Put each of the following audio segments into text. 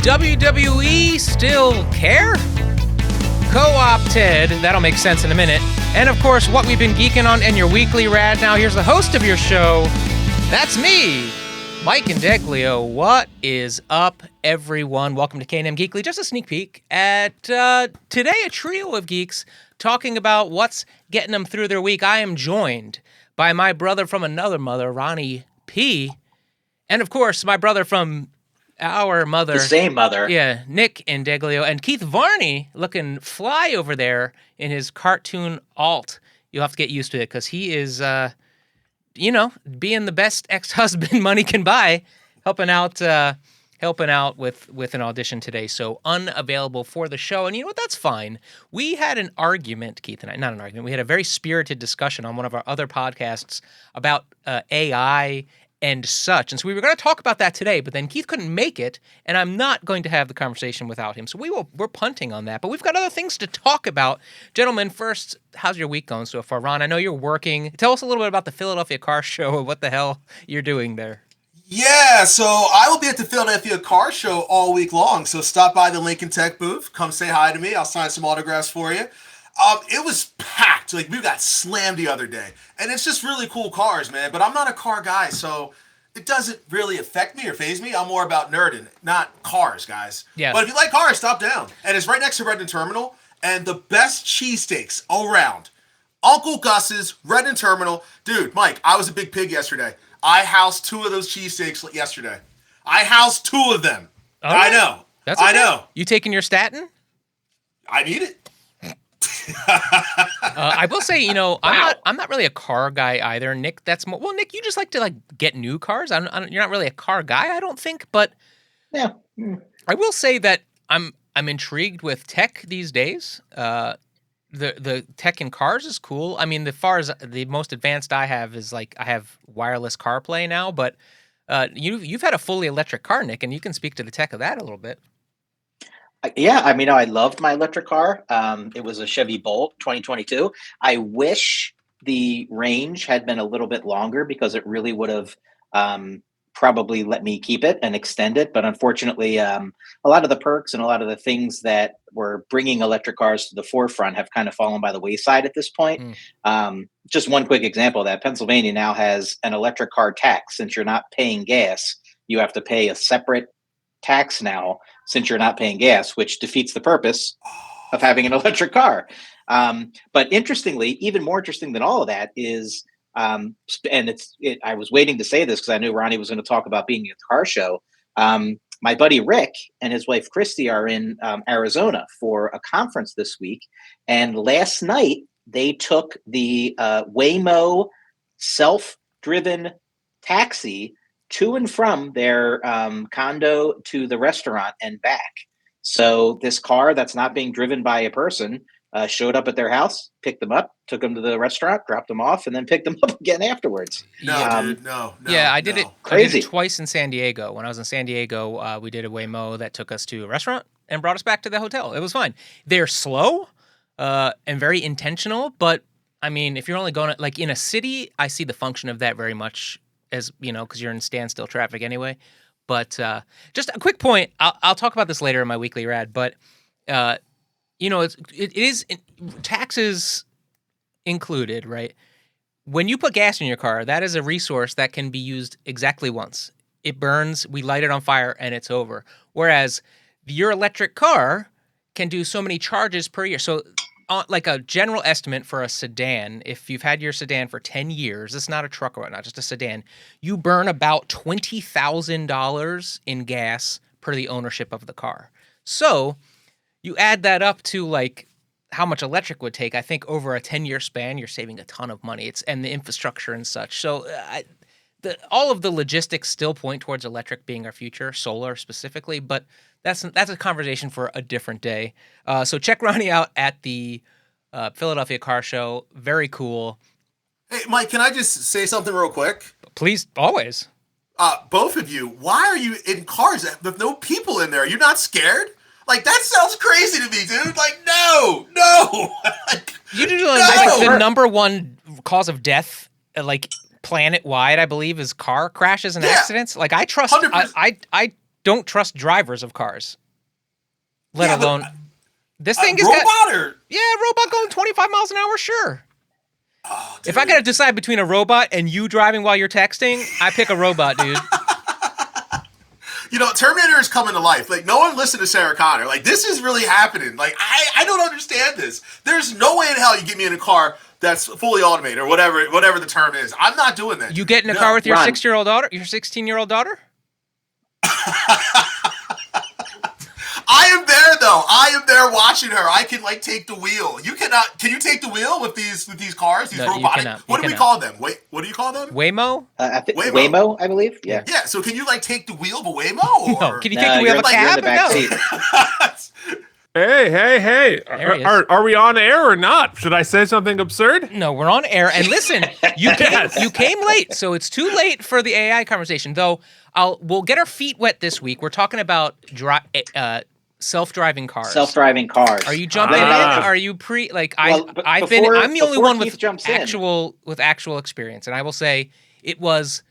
WWE still care? Co-opted, that'll make sense in a minute. And of course, what we've been geeking on in your weekly rad. Now here's the host of your show. That's me, Mike Indeglio. What is up, everyone? Welcome to K&M Geekly. Just a sneak peek at today, a trio of geeks talking about what's getting them through their week. I am joined by my brother from another mother, Ronnie P. And of course, my brother from our mother. The same mother. Yeah, Nick Indeglio. And Keith Varney looking fly over there in his cartoon alt. You'll have to get used to it because he is, being the best ex-husband money can buy, helping out with an audition today. So unavailable for the show. And you know what? That's fine. We had an argument, Keith and I, not an argument. We had a very spirited discussion on one of our other podcasts about AI and such. And so we were going to talk about that today, but then Keith couldn't make it, and I'm not going to have the conversation without him. So we're punting on that, but we've got other things to talk about. Gentlemen, first, how's your week going so far? Ron, I know you're working. Tell us a little bit about the Philadelphia Car Show and what the hell you're doing there. Yeah, so I will be at the Philadelphia Car Show all week long, so stop by the Lincoln Tech booth. Come say hi to me. I'll sign some autographs for you. It was packed. Like, we got slammed the other day. And it's just really cool cars, man. But I'm not a car guy, so it doesn't really affect me or faze me. I'm more about nerding, not cars, guys. Yeah. But if you like cars, stop down. And it's right next to Redden Terminal. And the best cheesesteaks all around. Uncle Gus's, Redden Terminal. Dude, Mike, I was a big pig yesterday. I housed 2 of those cheesesteaks yesterday. I housed 2 of them. Oh, I know. That's okay. I know. You taking your statin? I need it. I will say, I'm not really a car guy either. Nick, Nick, you just like to get new cars. You're not really a car guy, I don't think. But yeah, I will say that I'm intrigued with tech these days. The tech in cars is cool. I mean, as far as the most advanced I have is I have wireless CarPlay now. But you've had a fully electric car, Nick, and you can speak to the tech of that a little bit. Yeah, I mean, I loved my electric car. It was a Chevy Bolt 2022. I wish the range had been a little bit longer because it really would have probably let me keep it and extend it. But unfortunately, a lot of the perks and a lot of the things that were bringing electric cars to the forefront have kind of fallen by the wayside at this point. Just one quick example of that. Pennsylvania now has an electric car tax. Since you're not paying gas, you have to pay a separate tax now since you're not paying gas, which defeats the purpose of having an electric car. But interestingly, even more interesting than all of that is, I was waiting to say this because I knew Ronnie was going to talk about being at the car show. My buddy Rick and his wife Christy are in Arizona for a conference this week. And last night they took the Waymo self-driven taxi to and from their condo to the restaurant and back. So this car that's not being driven by a person showed up at their house, picked them up, took them to the restaurant, dropped them off, and then picked them up again afterwards. Dude, yeah, I did it. Crazy. I did it twice in San Diego. When I was in San Diego, we did a Waymo that took us to a restaurant and brought us back to the hotel. It was fine. They're slow and very intentional, but I mean, if you're only going in a city, I see the function of that very much. As you know, because you're in standstill traffic anyway. But just a quick point. I'll talk about this later in my weekly rad. But it is taxes included, right? When you put gas in your car, that is a resource that can be used exactly once. It burns, we light it on fire, and it's over. Whereas your electric car can do so many charges per year. So like a general estimate for a sedan, if you've had your sedan for 10 years, it's not a truck or whatnot, just a sedan, you burn about $20,000 in gas per the ownership of the car. So you add that up to how much electric would take. I think over a 10-year span, you're saving a ton of money. And the infrastructure and such. So all of the logistics still point towards electric being our future, solar specifically, but that's a conversation for a different day. So check Ronnie out at the Philadelphia Car Show. Very cool. Hey, Mike, can I just say something real quick? Please, always. Both of you, why are you in cars with no people in there? Are you not scared? That sounds crazy to me, dude. No. Usually, the number one cause of death, planet-wide, I believe, is car crashes and accidents. I trust... 100%. I don't trust drivers of cars, let alone this thing is robot robot going 25 miles an hour, sure. Oh, if I got to decide between a robot and you driving while you're texting, I pick a robot, dude. Terminator is coming to life. Like, no one listened to Sarah Connor. Like, this is really happening. Like, I don't understand this. There's no way in hell you get me in a car that's fully automated or whatever the term is. I'm not doing that. You get in a car with your 6-year-old daughter, your 16-year-old daughter? I am there though. I am there watching her. I can take the wheel. You cannot. Can you take the wheel with these cars? These robotic. You cannot. What do we call them? Wait, what do you call them? Waymo? Waymo, I believe. Yeah. Yeah. So can you take the wheel of a Waymo? Or? No. Can you take the wheel of a cab? No. Hey. Are we on air or not? Should I say something absurd? No, we're on air. And listen, you came late, so it's too late for the AI conversation. Though we'll get our feet wet this week. We're talking about self-driving cars. Self-driving cars. Are you jumping in? Are you I'm the only one with actual experience, and I will say it was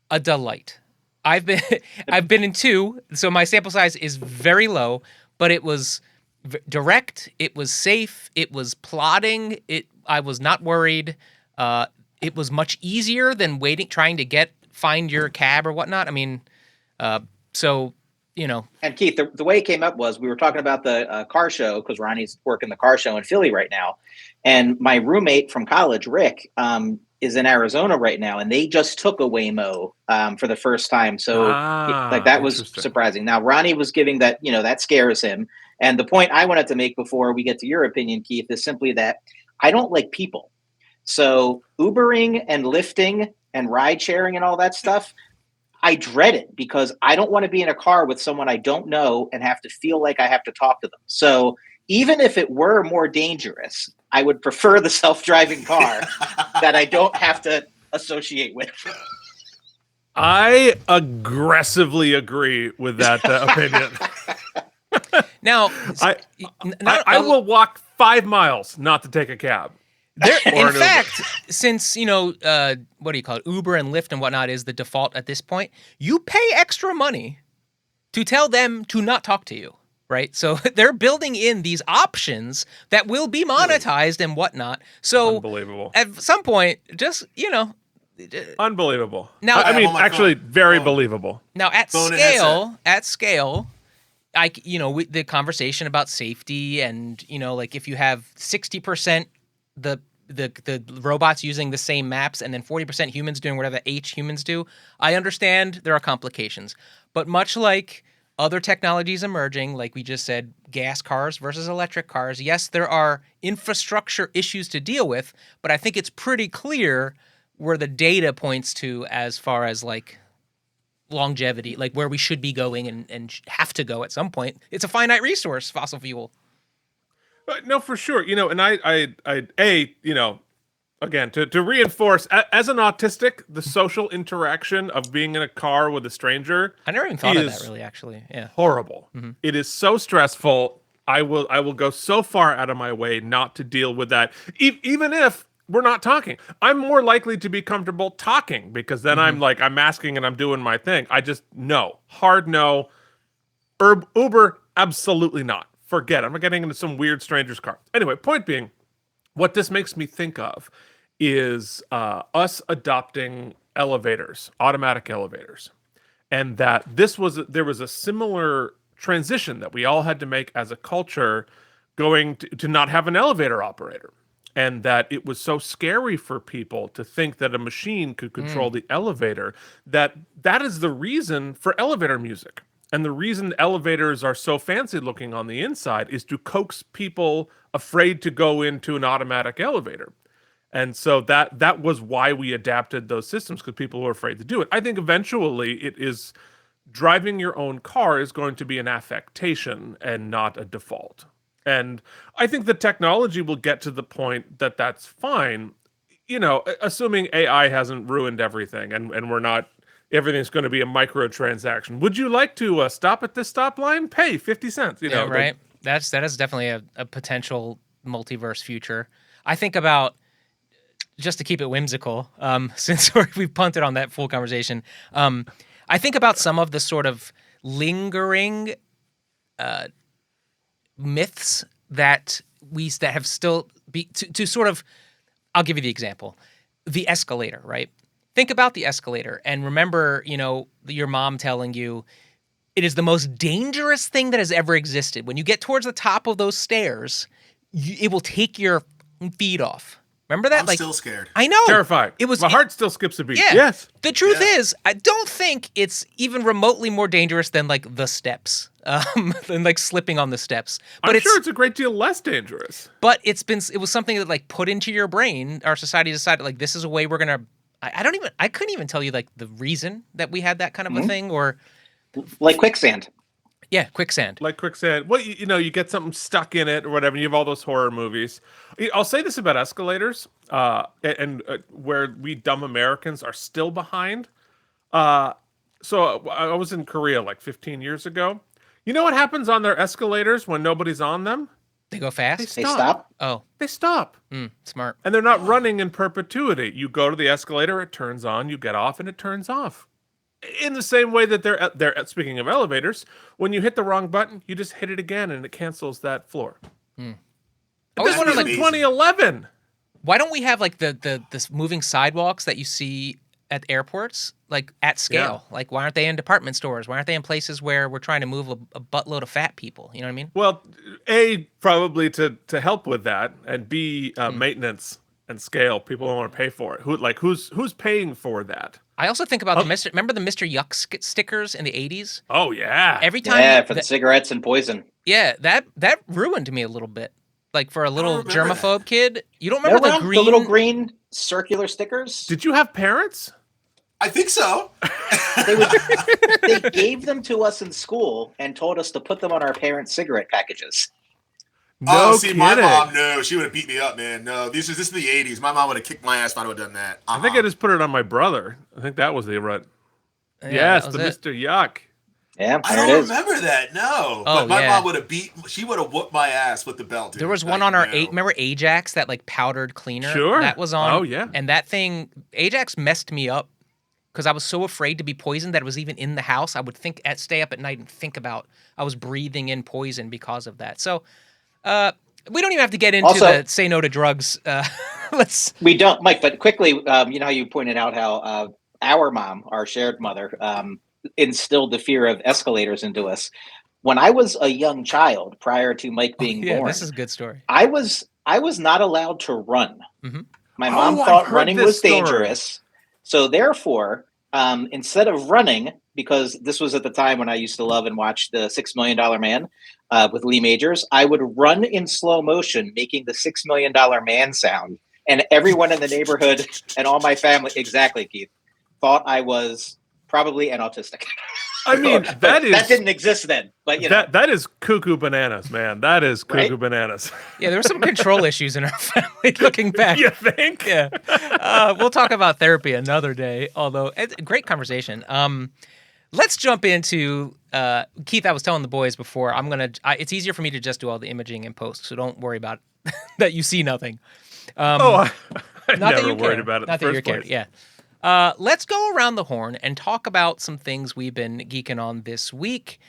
a delight. I've been in 2, so my sample size is very low, but it was direct, it was safe, it was plodding, I was not worried. It was much easier than trying to find your cab or whatnot. I mean, so And Keith, the way it came up was we were talking about the car show because Ronnie's working the car show in Philly right now, and my roommate from college, Rick, is in Arizona right now, and they just took a Waymo for the first time. So that was surprising. Now Ronnie was giving that, that scares him. And the point I wanted to make before we get to your opinion, Keith, is simply that I don't like people. So Ubering and Lyfting and ride sharing and all that stuff, I dread it because I don't want to be in a car with someone I don't know and have to feel like I have to talk to them. So even if it were more dangerous, I would prefer the self-driving car that I don't have to associate with. I aggressively agree with that opinion. Now, I will walk 5 miles not to take a cab. In fact, since, what do you call it? Uber and Lyft and whatnot is the default at this point, you pay extra money to tell them to not talk to you, right? So they're building in these options that will be monetized and whatnot. So unbelievable. At some point, just, unbelievable. Now, actually very believable. Now at scale, the conversation about safety and, if you have 60% the robots using the same maps and then 40% humans doing whatever humans do, I understand there are complications. But much like other technologies emerging, like we just said, gas cars versus electric cars, yes, there are infrastructure issues to deal with, but I think it's pretty clear where the data points to as far as longevity, where we should be going and have to go at some point. It's a finite resource, fossil fuel. No, for sure. And again, to reinforce, as an autistic, the social interaction of being in a car with a stranger, I never even thought of that really, actually. Yeah. Horrible. Mm-hmm. It is so stressful. I will go so far out of my way not to deal with that. Even if we're not talking, I'm more likely to be comfortable talking because then I'm masking and I'm doing my thing. I just hard no. Uber, absolutely not. Forget it. I'm getting into some weird stranger's car. Anyway, point being, what this makes me think of is us adopting elevators, automatic elevators, and that there was a similar transition that we all had to make as a culture, going to not have an elevator operator, and that it was so scary for people to think that a machine could control the elevator, that is the reason for elevator music. And the reason elevators are so fancy looking on the inside is to coax people afraid to go into an automatic elevator. And so that was why we adapted those systems, because people were afraid to do it. I think eventually it is driving your own car is going to be an affectation and not a default. And I think the technology will get to the point that that's fine, assuming AI hasn't ruined everything and we're not, everything's going to be a microtransaction. Would you like to stop at this stop line? Pay 50 cents. Yeah, right. That is definitely a potential multiverse future. I think about, just to keep it whimsical, since we've punted on that full conversation, I think about some of the sort of lingering myths that have still to sort of. I'll give you the example, the escalator, right? Think about the escalator and remember, your mom telling you it is the most dangerous thing that has ever existed. When you get towards the top of those stairs, it will take your feet off. Remember that? I'm still scared. I know. Terrified. My heart still skips a beat. Yeah. Yes. The truth is, I don't think it's even remotely more dangerous than like the steps, than like slipping on the steps. But I'm sure it's a great deal less dangerous. But it was something that like put into your brain. Our society decided like this is a way we're gonna. I couldn't even tell you like the reason that we had that kind of a thing or like quicksand. Yeah, quicksand. Like quicksand. Well, you get something stuck in it or whatever. And you have all those horror movies. I'll say this about escalators, and where we dumb Americans are still behind. So I was in Korea like 15 years ago. You know what happens on their escalators when nobody's on them? They go fast? They stop? Oh. They stop. Smart. And they're not running in perpetuity. You go to the escalator, it turns on. You get off, and it turns off. In the same way that they're speaking of elevators, when you hit the wrong button, you just hit it again and it cancels that floor. This was in 2011. Why don't we have like this moving sidewalks that you see at airports, like at scale? Yeah. Like why aren't they in department stores? Why aren't they in places where we're trying to move a buttload of fat people? You know what I mean? Well, A, probably to help with that, and B, maintenance and scale. People don't want to pay for it. Who's paying for that? I also think about remember the Mr. Yuck stickers in the 80s? Oh, yeah. Every time. Yeah, for the cigarettes and poison. Yeah, that ruined me a little bit. Like for a little germaphobe kid. You don't remember the little green circular stickers? Did you have parents? I think so. They gave them to us in school and told us to put them on our parents' cigarette packages. No see, kidding. my mom, no, she would have beat me up, man. No, this is the 80s. My mom would have kicked my ass if I would have done that. I think I just put it on my brother. I think that was the rut. Yeah, yes, the Mr. Yuck. Yeah, I don't remember that. No, but my mom would have she would have whooped my ass with the belt. There was one on our remember Ajax, that like powdered cleaner? Sure. That was on. Oh, yeah. And that thing, Ajax messed me up because I was so afraid to be poisoned that it was even in the house. I would stay up at night and think about I was breathing in poison because of that. So, we don't even have to get into the say no to drugs. We don't, Mike, but quickly, you know how you pointed out how our mom, our shared mother, instilled the fear of escalators into us. When I was a young child, prior to Mike being born, this is a good story. I was not allowed to run. Mm-hmm. My mom thought running was dangerous. So therefore, instead of running, because this was at the time when I used to love and watch the $6 Million Man with Lee Majors, I would run in slow motion, making the $6 Million Man sound. And everyone in the neighborhood and all my family, exactly, Keith, thought I was probably an autistic. I mean, that didn't exist then. But that is cuckoo bananas, man. That is cuckoo bananas. Yeah, there were some control issues in our family. Looking back, you think? Yeah. We'll talk about therapy another day. Although it's a great conversation. Let's jump into Keith. I was telling the boys before. It's easier for me to just do all the imaging in post, so don't worry about that. You see nothing. I not never worried about it. Not that you're caring. Yeah. Let's go around the horn and talk about some things we've been geeking on this week.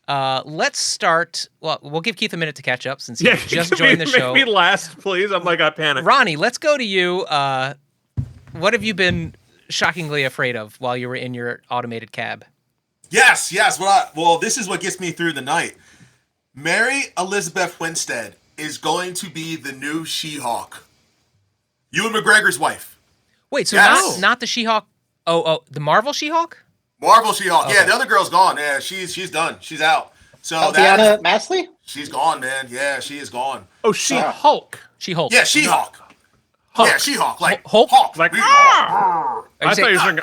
Let's start. Well, we'll give Keith a minute to catch up since he just joined the show. Make me last, please. I'm like, I panicked. Ronnie, let's go to you. What have you been shockingly afraid of while you were in your automated cab? Yes. Well, this is what gets me through the night. Mary Elizabeth Winstead is going to be the new She-Hulk. Ewan McGregor's wife. Wait, so Yes. not the She-Hulk? Oh, the Marvel She-Hulk? Marvel She-Hulk. Okay. Yeah, the other girl's gone. Yeah, she's done. She's out. So Tatiana Maslany? she's gone, man. Yeah, she is gone. Oh, She-Hulk. She-Hulk. Yeah, She-Hulk. Hulk. Yeah, She-Hulk. Like Hulk? Like, We- I thought you were saying,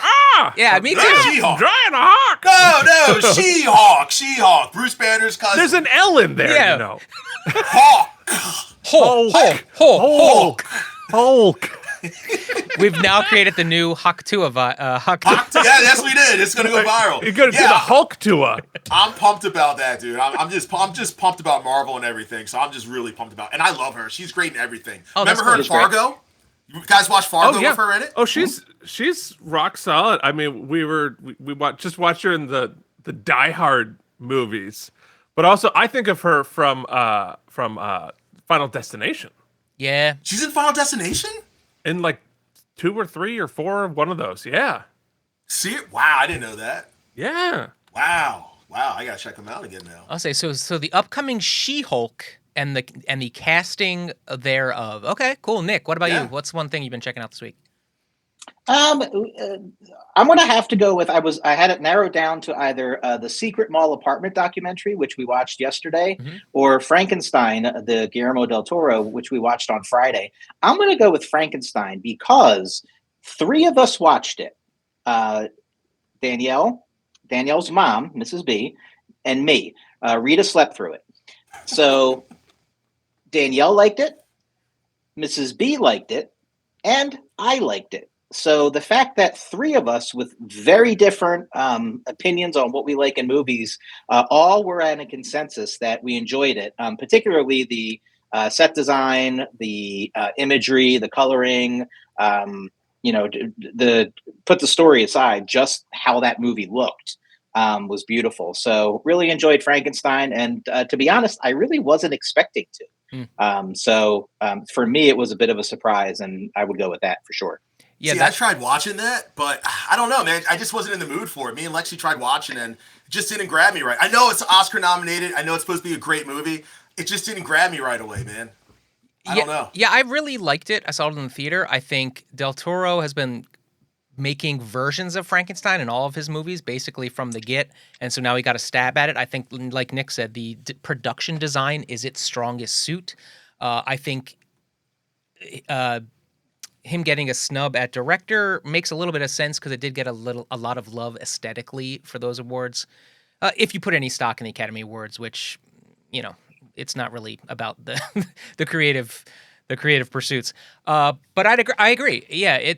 Yeah, me too. She-Hulk. Drying a hawk. No, She-Hulk. She-Hulk. Bruce Banner's cousin. There's an L in there, Yeah. you know. Hulk. Hulk. We've now created the new Haktua. Yeah, yes, we did. It's gonna go viral. You're gonna do the Hulk tour. I'm pumped about that, dude. I'm just pumped about Marvel and everything. So I'm just really pumped about. And I love her. She's great in everything. Oh, Remember her in that's Fargo? You guys watch Fargo with her in it? Oh, she's rock solid. I mean, we watched her in the Die Hard movies, but also I think of her from Final Destination. Yeah. She's in Final Destination? In like 2 or 3 or 4, one of those. Yeah. See? Wow, I didn't know that. Yeah. Wow, I gotta check them out again now. I'll say so the upcoming She-Hulk and the casting thereof. Okay, cool. Nick, what about you? What's one thing you've been checking out this week? I'm gonna have to go with I had it narrowed down to either the Secret Mall Apartment documentary, which we watched yesterday, or Frankenstein, the Guillermo del Toro, which we watched on Friday. I'm gonna go with Frankenstein because 3 of us watched it. Danielle's mom, Mrs. B, and me. Rita slept through it. So Danielle liked it, Mrs. B liked it, and I liked it. So the fact that 3 of us with very different opinions on what we like in movies, all were at a consensus that we enjoyed it, particularly the set design, the imagery, the coloring, put the story aside, just how that movie looked was beautiful. So really enjoyed Frankenstein. And to be honest, I really wasn't expecting to. So for me, it was a bit of a surprise, and I would go with that for sure. Yeah, I tried watching that, but I don't know, man. I just wasn't in the mood for it. Me and Lexi tried watching, and it just didn't grab me right. I know it's Oscar nominated. I know it's supposed to be a great movie. It just didn't grab me right away, man. I don't know. Yeah, I really liked it. I saw it in the theater. I think Del Toro has been making versions of Frankenstein in all of his movies, basically from the get, and so now he got a stab at it. I think, like Nick said, the production design is its strongest suit. I think him getting a snub at director makes a little bit of sense because it did get a lot of love aesthetically for those awards. If you put any stock in the Academy Awards, which, it's not really about the creative pursuits. But I agree. Yeah,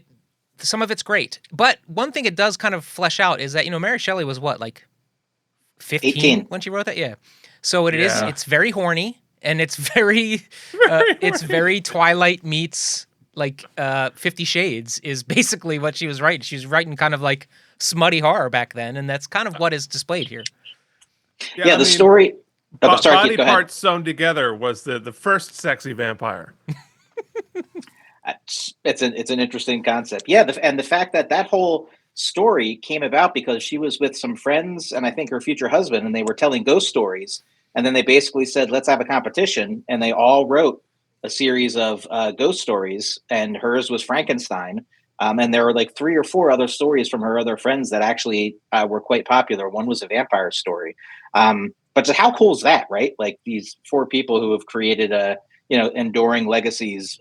some of it's great. But one thing it does kind of flesh out is that, Mary Shelley was what, like 15 18 when she wrote that? Yeah. So it's very horny, and it's very it's very Twilight meets like 50 Shades is basically what she was writing. She was writing kind of like smutty horror back then, and that's kind of what is displayed here. Yeah, story. Body parts sewn together was the first sexy vampire. It's an interesting concept. Yeah, and the fact that whole story came about because she was with some friends and I think her future husband, and they were telling ghost stories, and then they basically said, let's have a competition, and they all wrote a series of ghost stories, and hers was Frankenstein. And there were like 3 or 4 other stories from her other friends that actually were quite popular. One was a vampire story. But how cool is that, right? Like these 4 people who have created enduring legacies,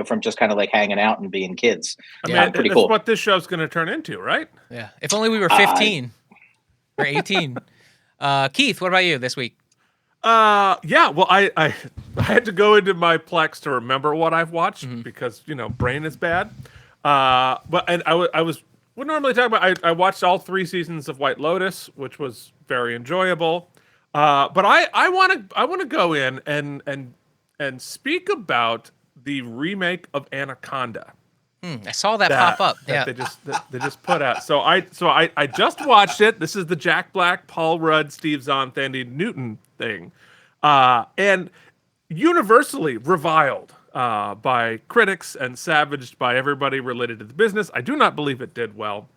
from just kind of like hanging out and being kids. I mean, pretty cool. That's what this show's going to turn into, right? Yeah. If only we were 15 or 18. Keith, what about you this week? Yeah, well, I had to go into my Plex to remember what I've watched because, brain is bad. We normally talk about, I watched all 3 seasons of White Lotus, which was very enjoyable. But I want to go in and speak about the remake of Anaconda. I saw that pop up. That they just put out. So I just watched it. This is the Jack Black, Paul Rudd, Steve Zahn, Thandie Newton thing, and universally reviled by critics and savaged by everybody related to the business. I do not believe it did well,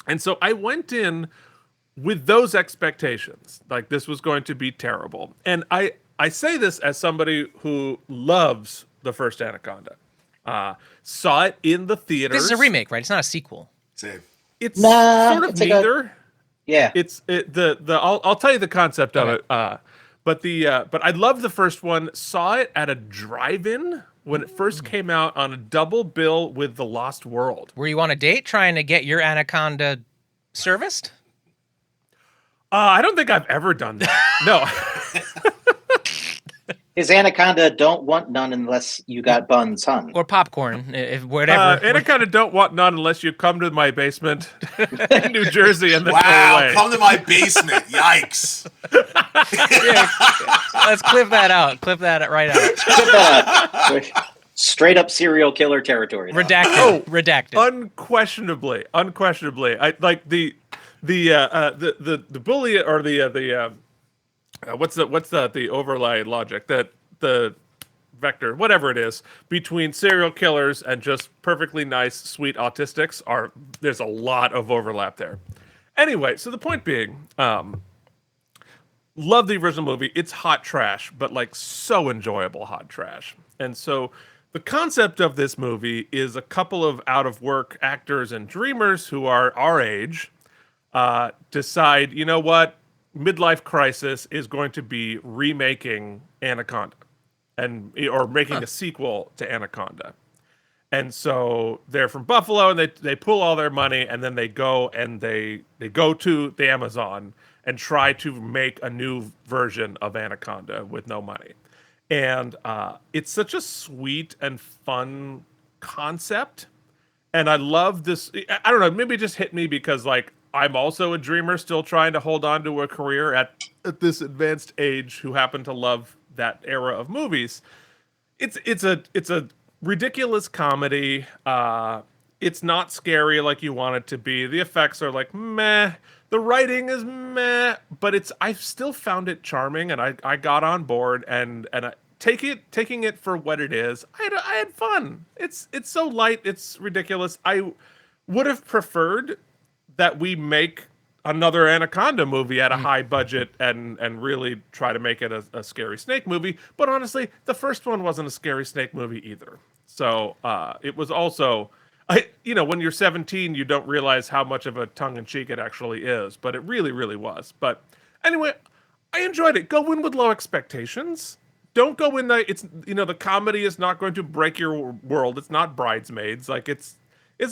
and so I went in with those expectations, like this was going to be terrible. And I say this as somebody who loves the first Anaconda. Saw it in the theaters. This is a remake, right? It's not a sequel. Same. It's sort of neither. Yeah. I'll tell you the concept of it. But I loved the first one. Saw it at a drive-in when it first came out on a double bill with The Lost World. Were you on a date trying to get your Anaconda serviced? I don't think I've ever done that. No. His Anaconda don't want none unless you got buns, hun. Or popcorn, whatever. Anaconda don't want none unless you come to my basement in New Jersey and then go away. Come to my basement. Yikes. Yeah, let's clip that out. Clip that right out. Clip that out. Straight up serial killer territory. Redacted. Redacted. Unquestionably. I like the the bully or what's the overlay logic that the vector, whatever it is, between serial killers and just perfectly nice, sweet autistics there's a lot of overlap there. Anyway, so the point being, love the original movie. It's hot trash, but like so enjoyable hot trash. And so the concept of this movie is a couple of out of work actors and dreamers who are our age decide, you know what, midlife crisis is going to be remaking Anaconda or making a sequel to Anaconda. And so they're from Buffalo, and they pull all their money, and then they go to the Amazon and try to make a new version of Anaconda with no money. And it's such a sweet and fun concept. And I love this. I don't know, maybe it just hit me because like I'm also a dreamer still trying to hold on to a career at this advanced age who happen to love that era of movies. It's a ridiculous comedy. It's not scary like you want it to be. The effects are like meh. The writing is meh, but I've still found it charming, and I got on board and taking it for what it is. I had fun. It's so light. It's ridiculous. I would have preferred that we make another Anaconda movie at a high budget and really try to make it a scary snake movie. But honestly, the first one wasn't a scary snake movie either. So it was also, when you're 17, you don't realize how much of a tongue-in-cheek it actually is. But it really, really was. But anyway, I enjoyed it. Go in with low expectations. Don't go in the comedy is not going to break your world. It's not Bridesmaids. Like it's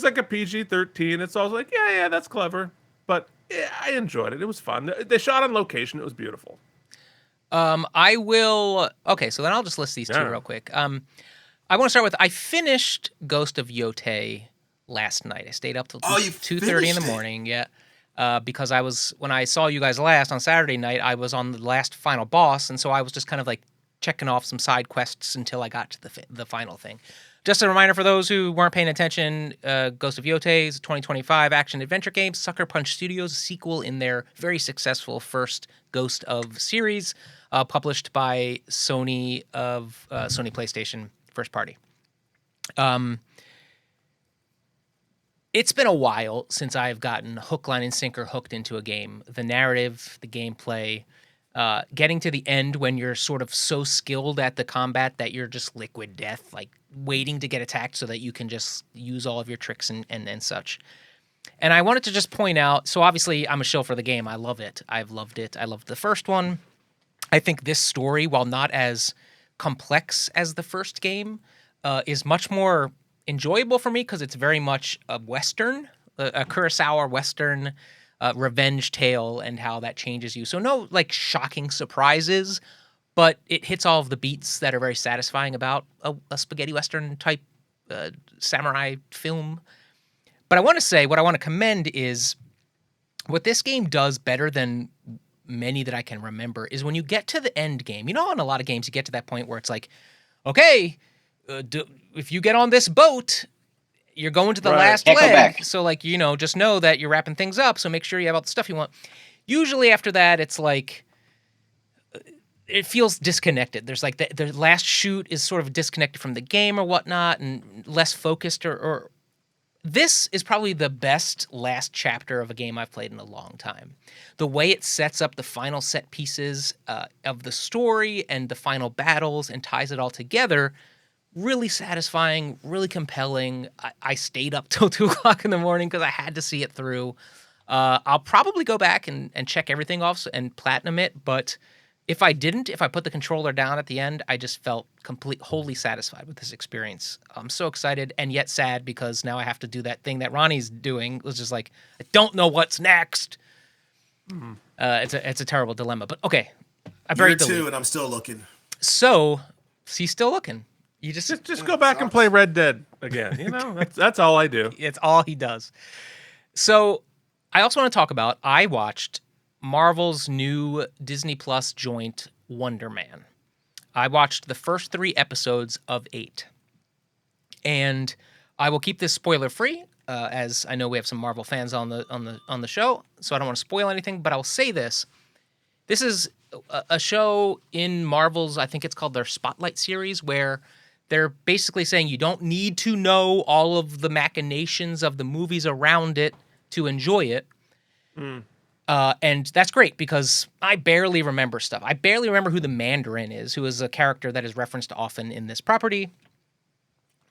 like a PG-13. It's also like, yeah, that's clever. But yeah, I enjoyed it. It was fun. They shot on location. It was beautiful. I will. Okay, so then I'll just list these two real quick. I want to start with I finished Ghost of Yotei last night. I stayed up till 2:30 in the morning. Yeah, because when I saw you guys last on Saturday night, I was on the last final boss, and so I was just kind of like checking off some side quests until I got to the final thing. Just a reminder for those who weren't paying attention, Ghost of Yotei is a 2025 action-adventure game. Sucker Punch Studios, a sequel in their very successful first Ghost of series, published by Sony PlayStation, first party. It's been a while since I've gotten hook, line, and sinker hooked into a game. The narrative, the gameplay, getting to the end when you're sort of so skilled at the combat that you're just liquid death, like waiting to get attacked so that you can just use all of your tricks and such. And I wanted to just point out, so obviously I'm a shill for the game. I love it. I've loved it. I loved the first one. I think this story, while not as complex as the first game, is much more enjoyable for me because it's very much a Western, a Kurosawa Western revenge tale and how that changes you. So no like shocking surprises, but it hits all of the beats that are very satisfying about a spaghetti Western type samurai film. But I want to say what I want to commend is what this game does better than many that I can remember is when you get to the end game. You know, in a lot of games, you get to that point where it's like, okay, if you get on this boat, you're going to the last leg. So, like, just know that you're wrapping things up. So make sure you have all the stuff you want. Usually after that, it's like, it feels disconnected. There's like the last shoot is sort of disconnected from the game or whatnot and less focused or this is probably the best last chapter of a game I've played in a long time. The way it sets up the final set pieces of the story and the final battles and ties it all together, really satisfying, really compelling. I stayed up till 2 o'clock in the morning because I had to see it through. I'll probably go back and check everything off and platinum it, but if I put the controller down at the end, I just felt wholly satisfied with this experience. I'm so excited and yet sad because now I have to do that thing that Ronnie's doing. It was just like, I don't know what's next. It's a terrible dilemma, but okay. Year 2 and I'm still looking. So, he's still looking. You just go back and play Red Dead again. That's all I do. It's all he does. So, I also want to talk about, I watched Marvel's new Disney Plus joint Wonder Man. I watched the first 3 episodes of 8. And I will keep this spoiler free. as I know we have some Marvel fans on the show, so I don't want to spoil anything. But I'll say this: this is a show in Marvel's, I think it's called their Spotlight series, where they're basically saying you don't need to know all of the machinations of the movies around it to enjoy it. And that's great because I barely remember stuff. I barely remember who the Mandarin is, who is a character that is referenced often in this property.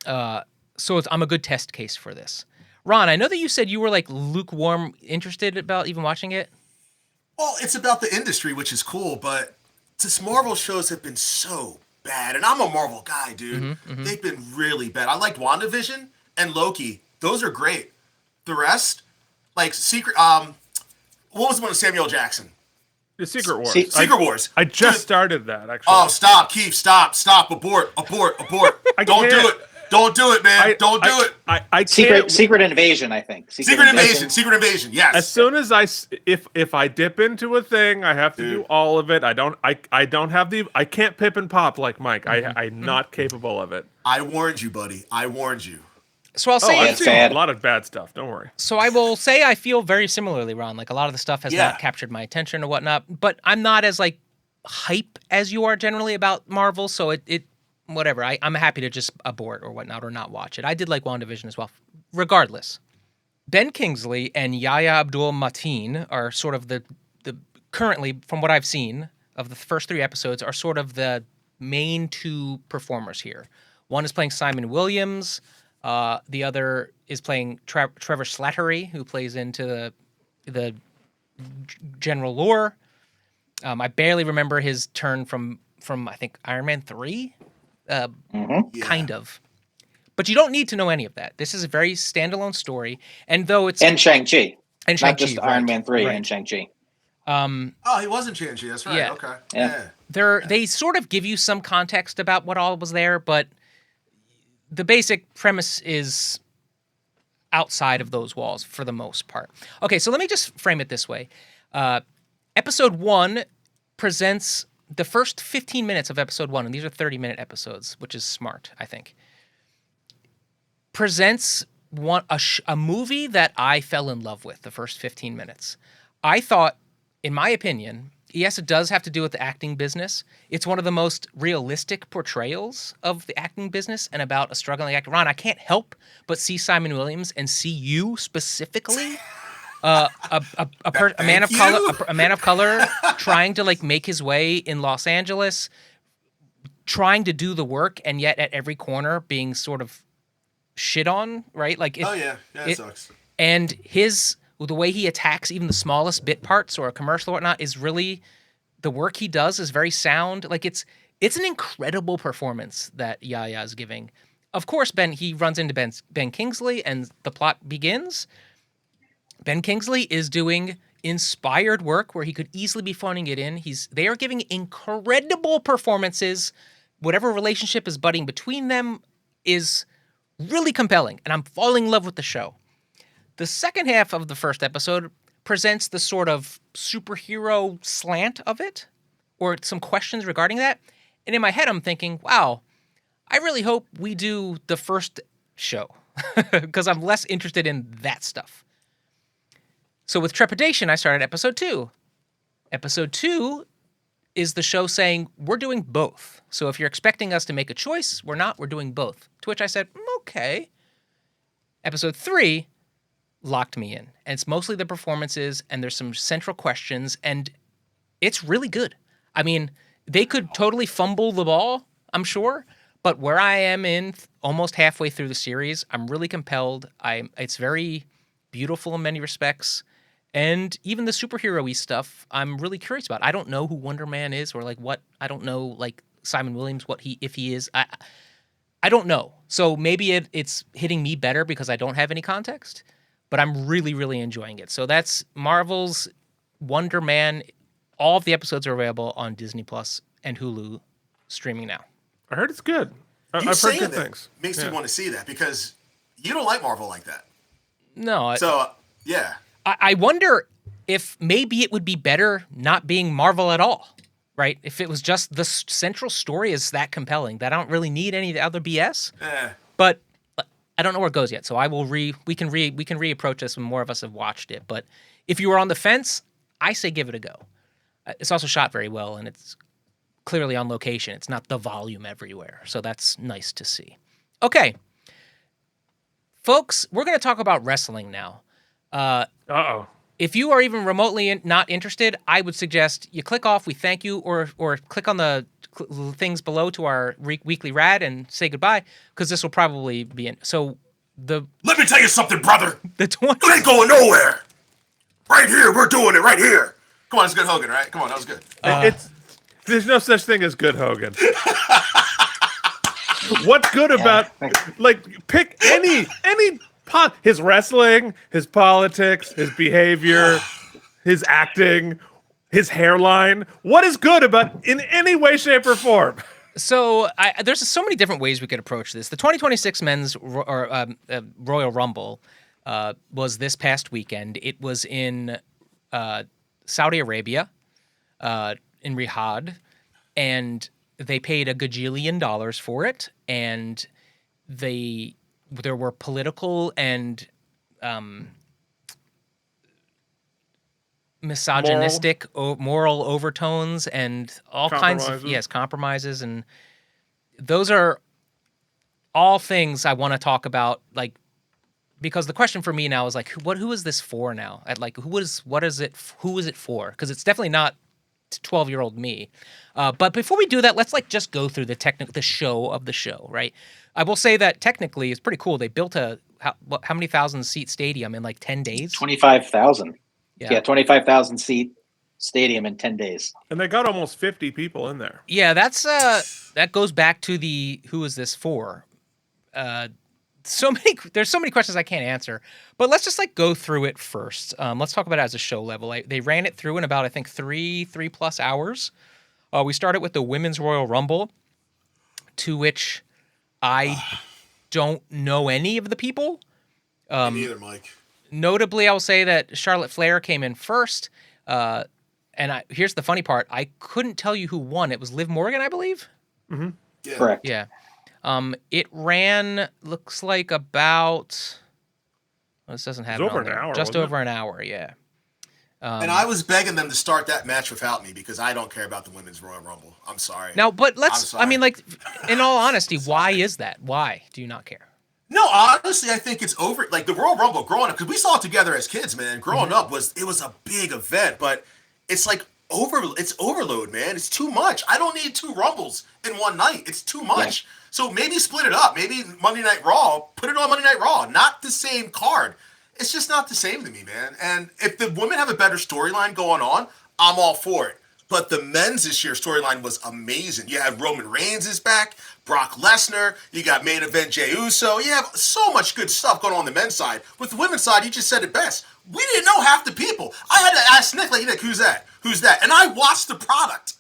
So I'm a good test case for this. Ron, I know that you said you were like lukewarm interested about even watching it. Well, it's about the industry, which is cool, but this Marvel shows have been so bad. And I'm a Marvel guy, dude. They've been really bad. I liked WandaVision and Loki. Those are great. The rest, like Secret, what was the one with Samuel Jackson? The Secret Wars. Secret Wars. I just started that, actually. Oh, stop, Keith, stop, abort. Don't do it. Don't do it, man. Don't do it. I can't. Secret Invasion, I think. Secret Invasion. Yes. As soon as if I dip into a thing, I have to do all of it. I don't have I can't pip and pop like Mike. I'm not capable of it. I warned you, buddy. I warned you. So I'll say I've seen a lot of bad stuff. Don't worry. So I will say I feel very similarly, Ron. Like a lot of the stuff has not captured my attention or whatnot, but I'm not as like hype as you are generally about Marvel. So it whatever. I'm happy to just abort or whatnot or not watch it. I did like WandaVision as well. Regardless, Ben Kingsley and Yahya Abdul-Mateen are sort of the currently, from what I've seen of the first 3 episodes, are sort of the main 2 performers here. One is playing Simon Williams. The other is playing Trevor Slattery, who plays into the general lore. I barely remember his turn from I think Iron Man 3. Kind of. But you don't need to know any of that. This is a very standalone story. And though it's... And Shang-Chi. Not just Iron Man 3 and Shang-Chi. He wasn't Shang-Chi. That's right. Yeah. Okay. Yeah. They sort of give you some context about what all was there, but the basic premise is outside of those walls for the most part. Okay, so let me just frame it this way. Episode 1 presents the first 15 minutes of episode 1, and these are 30-minute episodes, which is smart, I think, presents a movie that I fell in love with the first 15 minutes. I thought, in my opinion, yes, it does have to do with the acting business. It's one of the most realistic portrayals of the acting business and about a struggling actor. Ron, I can't help but see Simon Williams and see you specifically, a man of color trying to like make his way in Los Angeles, trying to do the work, and yet at every corner being sort of shit on, right? Like, it sucks. And the way he attacks even the smallest bit parts or a commercial or whatnot is really, the work he does is very sound. Like it's an incredible performance that Yahya is giving. Of course, he runs into Ben Kingsley and the plot begins. Ben Kingsley is doing inspired work where he could easily be phoning it in. They are giving incredible performances. Whatever relationship is budding between them is really compelling, and I'm falling in love with the show. The second half of the first episode presents the sort of superhero slant of it, or some questions regarding that. And in my head, I'm thinking, wow, I really hope we do the first show because I'm less interested in that stuff. So with trepidation, I started episode 2. Episode 2 is the show saying, we're doing both. So if you're expecting us to make a choice, we're not. We're doing both. To which I said, okay. Episode 3 locked me in. And it's mostly the performances, and there's some central questions, and it's really good. I mean, they could totally fumble the ball, I'm sure, but where I am in almost halfway through the series, I'm really compelled. It's very beautiful in many respects. And even the superhero-y stuff, I'm really curious about. I don't know who Wonder Man is, or like what. I don't know like Simon Williams, if he is. I don't know. So maybe it's hitting me better because I don't have any context. But I'm really, really enjoying it. So that's Marvel's Wonder Man. All of the episodes are available on Disney Plus and Hulu, streaming now. I heard it's good. I've heard good things. Makes me want to see that because you don't like Marvel like that. No. Yeah. I wonder if maybe it would be better not being Marvel at all, right? If it was just the central story is that compelling that I don't really need any of the other BS. But I don't know where it goes yet. So we can reapproach this when more of us have watched it. But if you were on the fence, I say give it a go. It's also shot very well, and it's clearly on location. It's not the volume everywhere. So that's nice to see. Okay. Folks, we're going to talk about wrestling now. Uh-oh. If you are even remotely not interested, I would suggest you click off, we thank you, or click on the things below to our weekly rad and say goodbye, because this will probably be in. So Let me tell you something, brother. The 20. You ain't going nowhere. Right here, we're doing it right here. Come on, it's good Hogan, right? Come on, that was good. There's no such thing as good Hogan. What's good about pick any his wrestling, his politics, his behavior, his acting, his hairline. What is good about in any way, shape, or form? So there's so many different ways we could approach this. The 2026 Men's Royal Rumble was this past weekend. It was in Saudi Arabia, in Riyadh, and they paid $1 gajillion for it, and there were political and misogynistic moral overtones and all kinds of compromises, and those are all things I want to talk about, like, because the question for me now is like, who is this for now? Who is it for? Because it's definitely not 12-year-old me. But before we do that, let's just go through the show of the show, right? I will say that technically it's pretty cool. They built how many thousand seat stadium in 10 days? 25,000. Yeah, 25,000 seat stadium in 10 days. And they got almost 50 people in there. Yeah, that goes back to the who is this for? There's so many questions I can't answer, but let's just go through it first. Let's talk about it as a show level. They ran it through in about, I think, 3+ hours. We started with the Women's Royal Rumble, to which I don't know any of the people. Me neither, Mike. Notably, I will say that Charlotte Flair came in first. Here's the funny part. I couldn't tell you who won. It was Liv Morgan, I believe. Mm-hmm. Yeah. Correct. Yeah. It ran, looks like about, this doesn't have it over on an there. hour, Just wasn't over an hour, yeah. And I was begging them to start that match without me because I don't care about the Women's Royal Rumble. I'm sorry. Now, but in all honesty, why is that? Why do you not care? No, honestly, I think it's over. The Royal Rumble growing up, because we saw it together as kids, man. Growing up was a big event, but it's it's overload, man. It's too much. I don't need 2 Rumbles in one night. It's too much. Yeah. So maybe split it up. Maybe Monday Night Raw, put it on Monday Night Raw. Not the same card. It's just not the same to me, man. And if the women have a better storyline going on, I'm all for it. But the men's this year storyline was amazing. You have Roman Reigns is back, Brock Lesnar, you got main event Jey Uso. You have so much good stuff going on the men's side. With the women's side, you just said it best. We didn't know half the people. I had to ask Nick, Nick, who's that? Who's that? And I watched the product.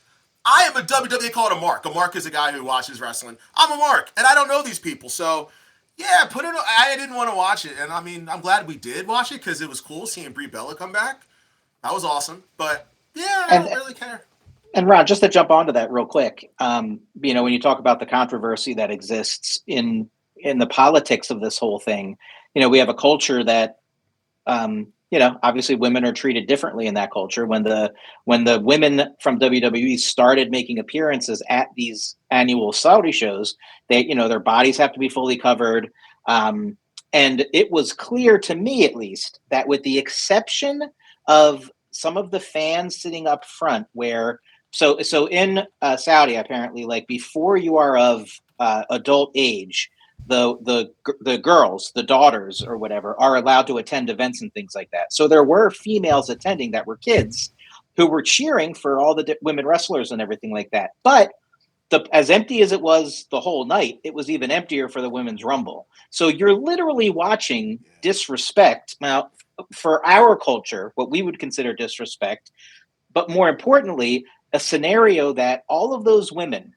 I am a WWE, called a mark. A mark is a guy who watches wrestling. I'm a mark, and I don't know these people. So, yeah, I didn't want to watch it. And, I'm glad we did watch it because it was cool seeing Brie Bella come back. That was awesome. But, yeah, I don't really care. And, Ron, just to jump onto that real quick, when you talk about the controversy that exists in the politics of this whole thing, we have a culture that, obviously women are treated differently in that culture. When the women from WWE started making appearances at these annual Saudi shows, they, their bodies have to be fully covered. And it was clear to me, at least, that with the exception of some of the fans sitting up front so in Saudi, apparently, before you are of adult age, the girls, the daughters or whatever, are allowed to attend events and things like that. So there were females attending that were kids who were cheering for all the women wrestlers and everything like that. But as empty as it was the whole night, it was even emptier for the Women's Rumble. So you're literally watching disrespect. Now, for our culture, what we would consider disrespect, but more importantly, a scenario that all of those women,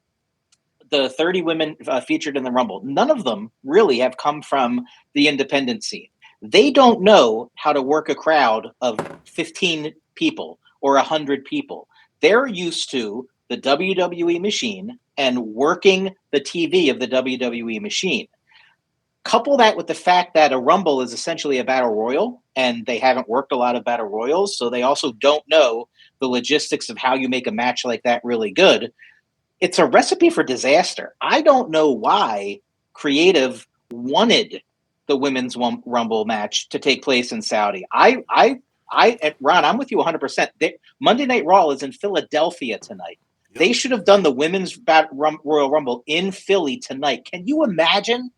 the 30 women featured in the Rumble, none of them really have come from the independent scene. They don't know how to work a crowd of 15 people or 100 people. They're used to the WWE machine and working the TV of the WWE machine. couple that with the fact that a Rumble is essentially a battle royal, and they haven't worked a lot of battle royals, so they also don't know the logistics of how you make a match like that really good. It's a recipe for disaster. I don't know why creative wanted the women's Rumble match to take place in Saudi. Ron, I'm with you 100%. Monday Night Raw is in Philadelphia tonight. Yep. They should have done the women's Royal Rumble in Philly tonight. Can you imagine?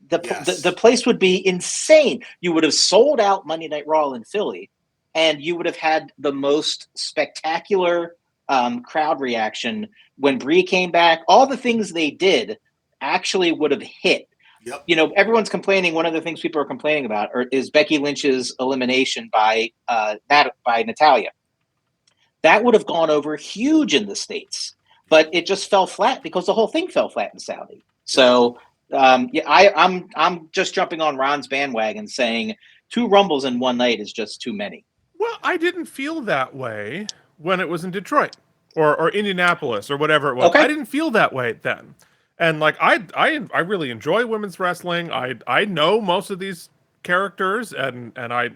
The place would be insane. You would have sold out Monday Night Raw in Philly, and you would have had the most spectacular crowd reaction when Brie came back. All the things they did actually would have hit. Yep. You know, everyone's complaining. One of the things people are complaining about is Becky Lynch's elimination by Natalya. That would have gone over huge in the States, but it just fell flat because the whole thing fell flat in Saudi. So. I'm just jumping on Ron's bandwagon saying 2 Rumbles in one night is just too many. Well, I didn't feel that way when it was in Detroit or Indianapolis or whatever it was. Okay. I didn't feel that way then. And like I really enjoy women's wrestling. I know most of these characters and I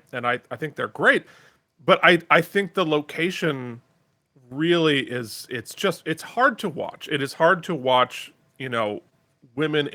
think they're great. But I think the location really is it's hard to watch. It is hard to watch, you know, women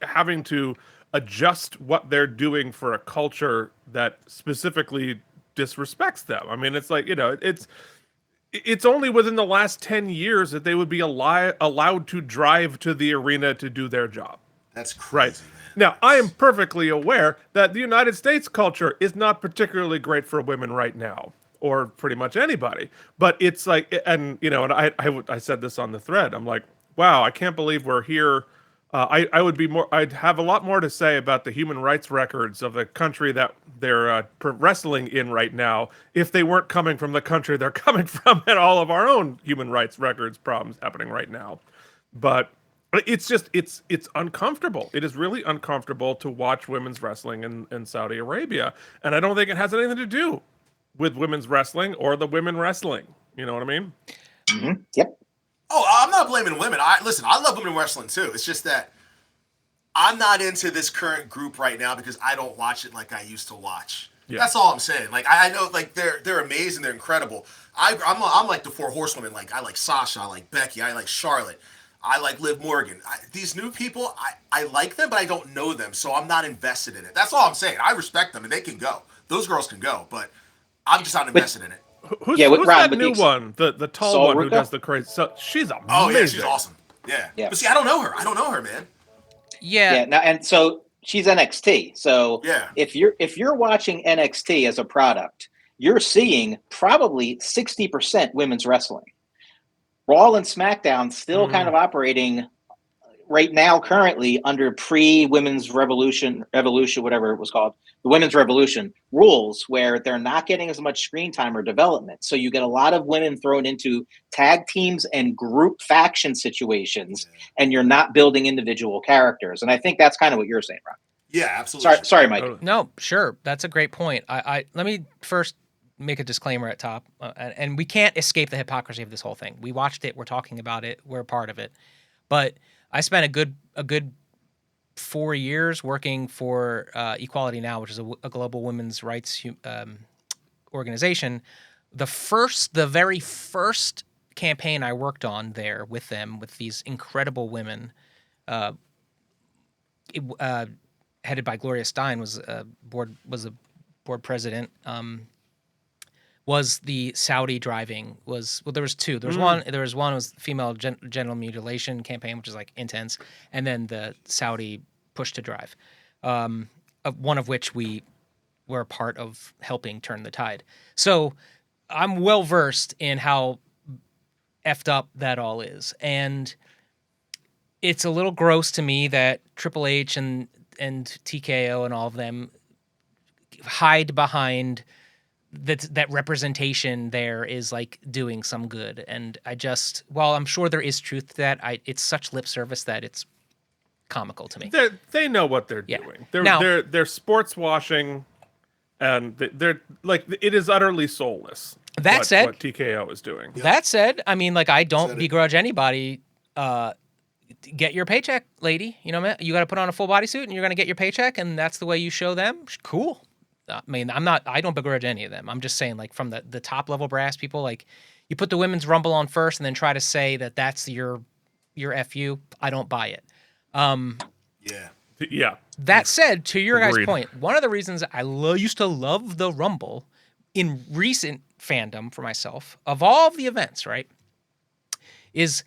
having to adjust what they're doing for a culture that specifically disrespects them. I mean, it's like, you know, it's only within the last 10 years that they would be allowed to drive to the arena to do their job. That's crazy. Right. Now, I am perfectly aware that the United States culture is not particularly great for women right now, or pretty much anybody. But it's like, and you know, and I said this on the thread. I'm like, wow, I can't believe we're here. I'd have a lot more to say about the human rights records of the country that they're wrestling in right now if they weren't coming from the country they're coming from, and all of our own human rights records problems happening right now. But it's just, it's uncomfortable. It is really uncomfortable to watch women's wrestling in Saudi Arabia. And I don't think it has anything to do with women's wrestling or the women wrestling. You know what I mean? Mm-hmm. Yep. Oh, I'm not blaming women. Listen, I love women wrestling too. It's just that I'm not into this current group right now because I don't watch it like I used to watch. Yeah. That's all I'm saying. Like I know, like they're amazing, they're incredible. I'm like the 4 horsewomen. Like I like Sasha, I like Becky, I like Charlotte, I like Liv Morgan. These new people, I like them, but I don't know them, so I'm not invested in it. That's all I'm saying. I respect them and they can go. Those girls can go, but I'm just not invested in it. Who's that new one? The tall one who does the crazy. So she's amazing. Oh yeah, she's awesome. Yeah. But see, I don't know her, man. Yeah. Now, and so she's NXT. So yeah. if you're watching NXT as a product, you're seeing probably 60% women's wrestling. Raw and SmackDown still kind of operating right now, currently under pre-women's revolution, whatever it was called, the women's revolution rules, where they're not getting as much screen time or development. So you get a lot of women thrown into tag teams and group faction situations, and you're not building individual characters. And I think that's kind of what you're saying, Ron. Yeah, absolutely. Sorry, Mike. No, sure. That's a great point. I let me first make a disclaimer at top, and we can't escape the hypocrisy of this whole thing. We watched it. We're talking about it. We're a part of it. But I spent a good 4 years working for Equality Now, which is a global women's rights organization. The very first campaign I worked on there with them, with these incredible women, headed by Gloria Stein, was a board president. Was the Saudi driving there was 2. There was one was female genital mutilation campaign, which is like intense, and then the Saudi push to drive, one of which we were a part of helping turn the tide. So I'm well versed in how effed up that all is, and it's a little gross to me that Triple H and TKO and all of them hide behind that representation there is like doing some good. And while I'm sure there is truth to that, it's such lip service that it's comical to me. They know what they're doing. They're sports washing, and they're like, it is utterly soulless. That said, what TKO is doing. That said, I mean, like, I don't begrudge anybody get your paycheck, lady. You know, you got to put on a full bodysuit and you're going to get your paycheck, and that's the way you show them. Cool. I mean, I don't begrudge any of them. I'm just saying, like, from the top level brass people, like, you put the women's rumble on first and then try to say that that's your FU. I don't buy it. Yeah. That said, to your Agreed. guys' point, one of the reasons I used to love the Rumble in recent fandom for myself, of all the events, right, is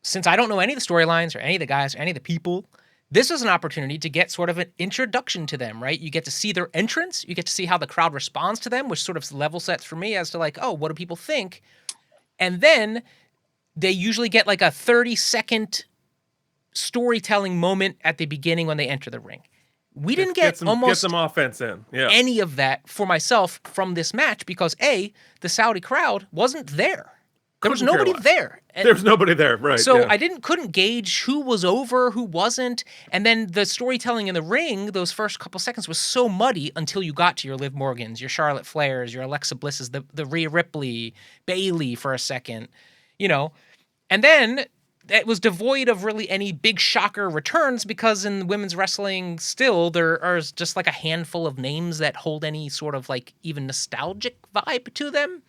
since I don't know any of the storylines or any of the guys or any of the people, this is an opportunity to get sort of an introduction to them, right? You get to see their entrance. You get to see how the crowd responds to them, which sort of level sets for me as to like, oh, what do people think? And then they usually get like a 30-second storytelling moment at the beginning when they enter the ring. We didn't get some offense in. Yeah. any of that for myself from this match because A, the Saudi crowd wasn't there. There was Couldn't care nobody less. there. And There was nobody there, right? so yeah. I couldn't gauge who was over, who wasn't. And then the storytelling in the ring, those first couple seconds was so muddy until you got to your Liv Morgans, your Charlotte Flairs, your Alexa Blisses, the Rhea Ripley, Bayley for a second, you know. And then it was devoid of really any big shocker returns because in women's wrestling still there are just like a handful of names that hold any sort of like even nostalgic vibe to them.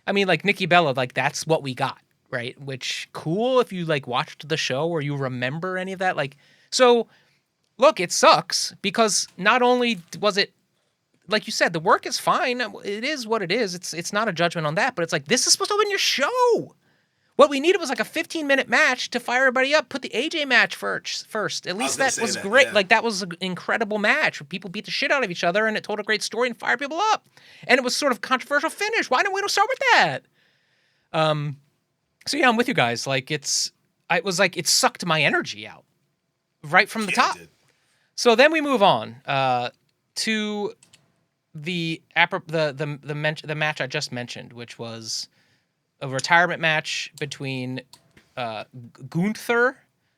I mean, like Nikki Bella, like that's what we got, right? Which cool if you like watched the show or you remember any of that. Like, so look, it sucks because not only was it, like you said, the work is fine. It is what it is. It's not a judgment on that, but it's like, this is supposed to have been your show. What we needed was like a 15-minute match to fire everybody up. Put the AJ match first. At least that was great. Yeah. Like that was an incredible match. People beat the shit out of each other, and it told a great story and fired people up. And it was sort of controversial finish. Why didn't we start with that? So yeah, I'm with you guys. Like it sucked my energy out right from the top. So then we move on to the match I just mentioned, which was a retirement match between Gunther,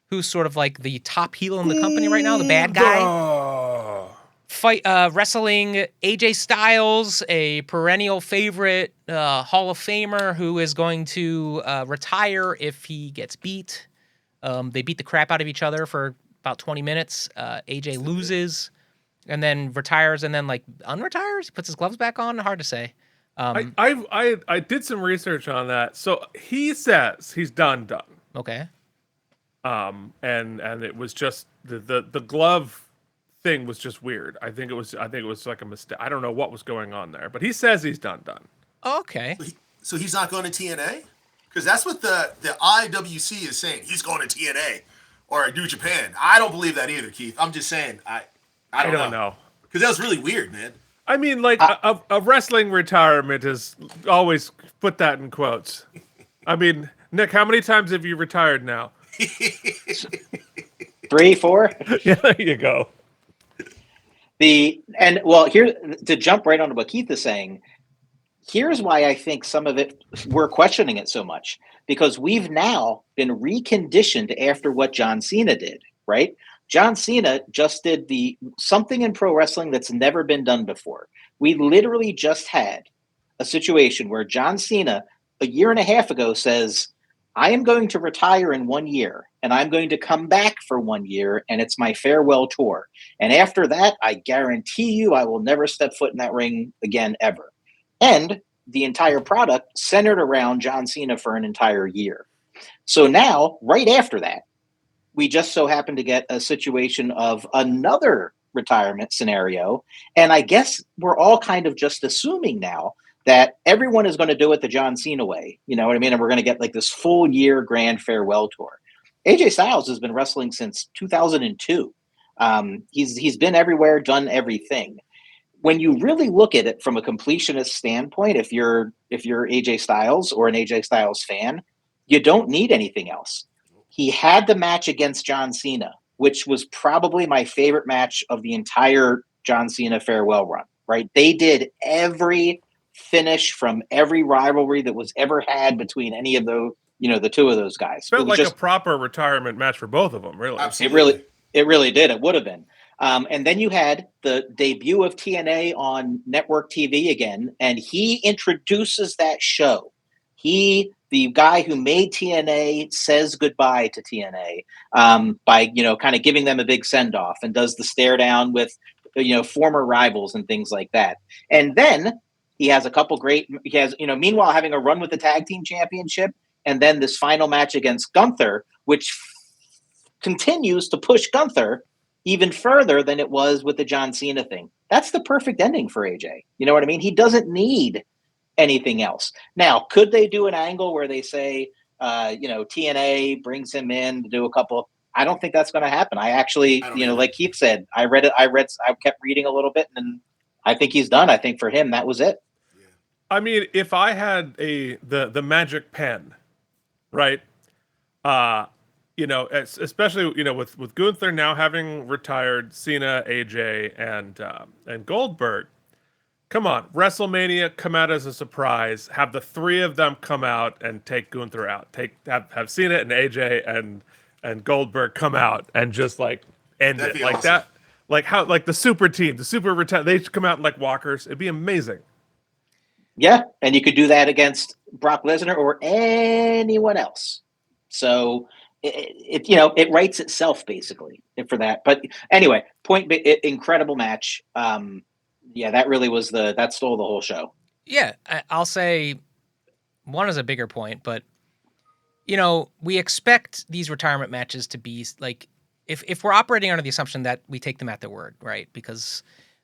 who's sort of like the top heel in the company right now, the bad guy, wrestling AJ Styles, a perennial favorite Hall of Famer who is going to retire if he gets beat. They beat the crap out of each other for about 20 minutes. AJ loses and then retires and then like unretires, puts his gloves back on. Hard to say. I did some research on that. So he says he's done. Okay. And it was just the glove thing was just weird. I think it was like a mistake. I don't know what was going on there, but he says he's done. Okay. So he's not going to TNA? Because that's what the IWC is saying. He's going to TNA or New Japan. I don't believe that either, Keith. I'm just saying. I don't know. Because that was really weird, man. I mean, like a wrestling retirement is always put that in quotes. I mean, Nick, how many times have you retired now? 3, 4. Yeah, there you go. Here to jump right onto what Keith is saying. Here's why I think some of it we're questioning it so much because we've now been reconditioned after what John Cena did, right? John Cena just did something in pro wrestling that's never been done before. We literally just had a situation where John Cena a year and a half ago says, I am going to retire in 1 year and I'm going to come back for 1 year and it's my farewell tour. And after that, I guarantee you I will never step foot in that ring again ever. And the entire product centered around John Cena for an entire year. So now, right after that, we just so happen to get a situation of another retirement scenario. And I guess we're all kind of just assuming now that everyone is going to do it the John Cena way. You know what I mean? And we're going to get like this full year grand farewell tour. AJ Styles has been wrestling since 2002. He's been everywhere, done everything. When you really look at it from a completionist standpoint, if you're AJ Styles or an AJ Styles fan, you don't need anything else. He had the match against John Cena, which was probably my favorite match of the entire John Cena farewell run, right? They did every finish from every rivalry that was ever had between any of the two of those guys. Felt like a proper retirement match for both of them, really. Absolutely. It really did. It would have been. And then you had the debut of TNA on network TV again, and he introduces that show. He the guy who made TNA says goodbye to TNA by kind of giving them a big send off and does the stare down with former rivals and things like that. And then he has meanwhile having a run with the tag team championship, and then this final match against Gunther, which continues to push Gunther even further than it was with the John Cena thing. That's the perfect ending for AJ. You know what I mean? He doesn't need anything else. Now, could they do an angle where they say, TNA brings him in to do a couple? I don't think that's going to happen. I actually, like Keith said, I kept reading a little bit, and I think he's done. I think for him, that was it. I mean, if I had the magic pen, right? Especially with Gunther now having retired, Cena, AJ, and Goldberg. Come on, WrestleMania, come out as a surprise. Have the three of them come out and take Gunther out. Have Cena and AJ and Goldberg come out and just end it like awesome. That. Like how the super team, the super they should come out like walkers. It'd be amazing. Yeah, and you could do that against Brock Lesnar or anyone else. So it writes itself basically for that. But anyway, incredible match. That really was that stole the whole show. Yeah, I'll say one is a bigger point, but we expect these retirement matches to be like, if we're operating under the assumption that we take them at their word, right?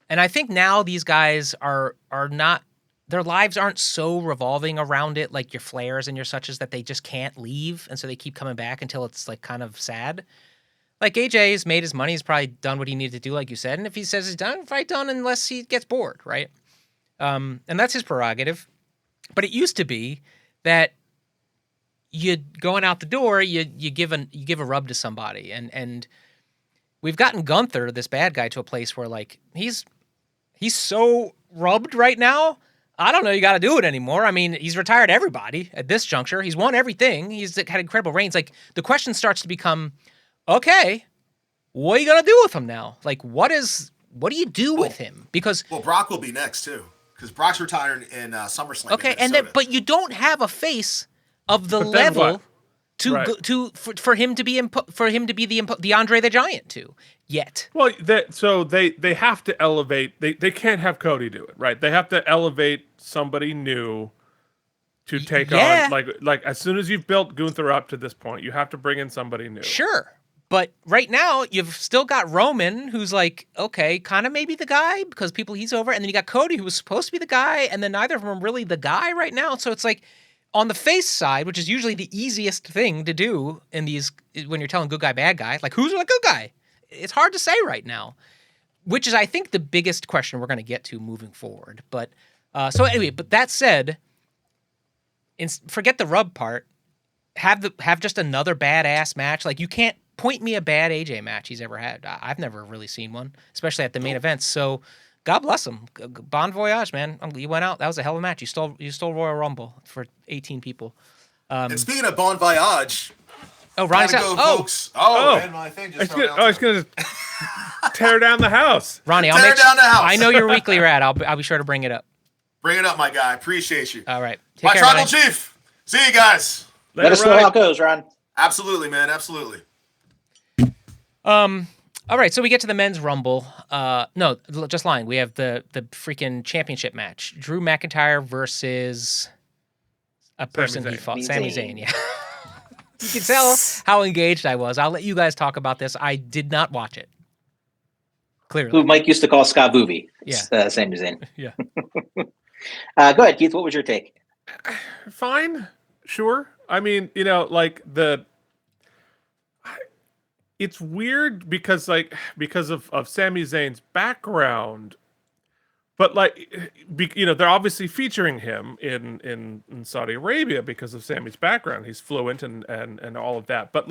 And I think now these guys are not, their lives aren't so revolving around it like your Flairs and your suches that they just can't leave, and so they keep coming back until it's kind of sad. Like AJ's made his money, he's probably done what he needed to do, like you said, and if he says he's done, fight done unless he gets bored, right? And that's his prerogative. But it used to be that you going out the door, you give a rub to somebody, and we've gotten Gunther, this bad guy, to a place where he's so rubbed right now. I don't know you got to do it anymore. I mean, he's retired everybody at this juncture. He's won everything. He's had incredible reigns. The question starts to become, okay, what are you gonna do with him now? What do you do with him? Because Brock will be next too, because Brock's retiring in SummerSlam. Okay, but you don't have a face of the level for him to be the Andre the Giant too yet. Well, so they have to elevate. They can't have Cody do it, right? They have to elevate somebody new to take on. Like as soon as you've built Gunther up to this point, you have to bring in somebody new. Sure. But right now, you've still got Roman, who's okay, kind of maybe the guy, because he's over. And then you got Cody, who was supposed to be the guy, and then neither of them are really the guy right now. So it's on the face side, which is usually the easiest thing to do in these, when you're telling good guy, bad guy, who's the good guy? It's hard to say right now, which is, I think, the biggest question we're going to get to moving forward. But so anyway, but that said, forget the rub part. Have just another badass match. You can't point me a bad AJ match he's ever had. I've never really seen one, especially at the main events. So God bless him. Bon voyage, man. You went out. That was a hell of a match. You stole Royal Rumble for 18 people. And speaking of bon voyage, Ronnie's out. Folks. Man, my thing just it's gonna tear down the house. Ronnie, down the house. I know you're weekly rad. I'll be sure to bring it up. Bring it up, my guy. Appreciate you. All right. My tribal chief. See you guys. Let us know how it goes, Ron. Absolutely, man. Absolutely. All right, so we get to the men's Rumble. No, just lying. We have the freaking championship match. Drew McIntyre versus a person he fought. Sami Zayn, yeah. You can tell how engaged I was. I'll let you guys talk about this. I did not watch it. Clearly. Who Mike used to call Scott Boovy. Yeah. Sami Zayn. Yeah. Go ahead, Keith. What was your take? Fine. Sure. I mean, it's weird because of Sami Zayn's background, but they're obviously featuring him in Saudi Arabia because of Sami's background. He's fluent and all of that. But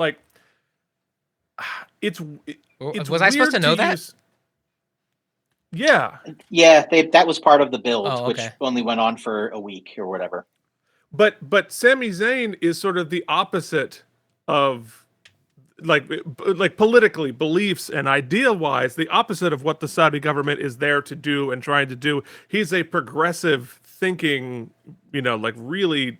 it's was I supposed to know that? Yeah. Yeah, that was part of the build, okay. Which only went on for a week or whatever. But Sami Zayn is sort of the opposite of politically, beliefs and idea wise, the opposite of what the Saudi government is there to do and trying to do. He's a progressive thinking, really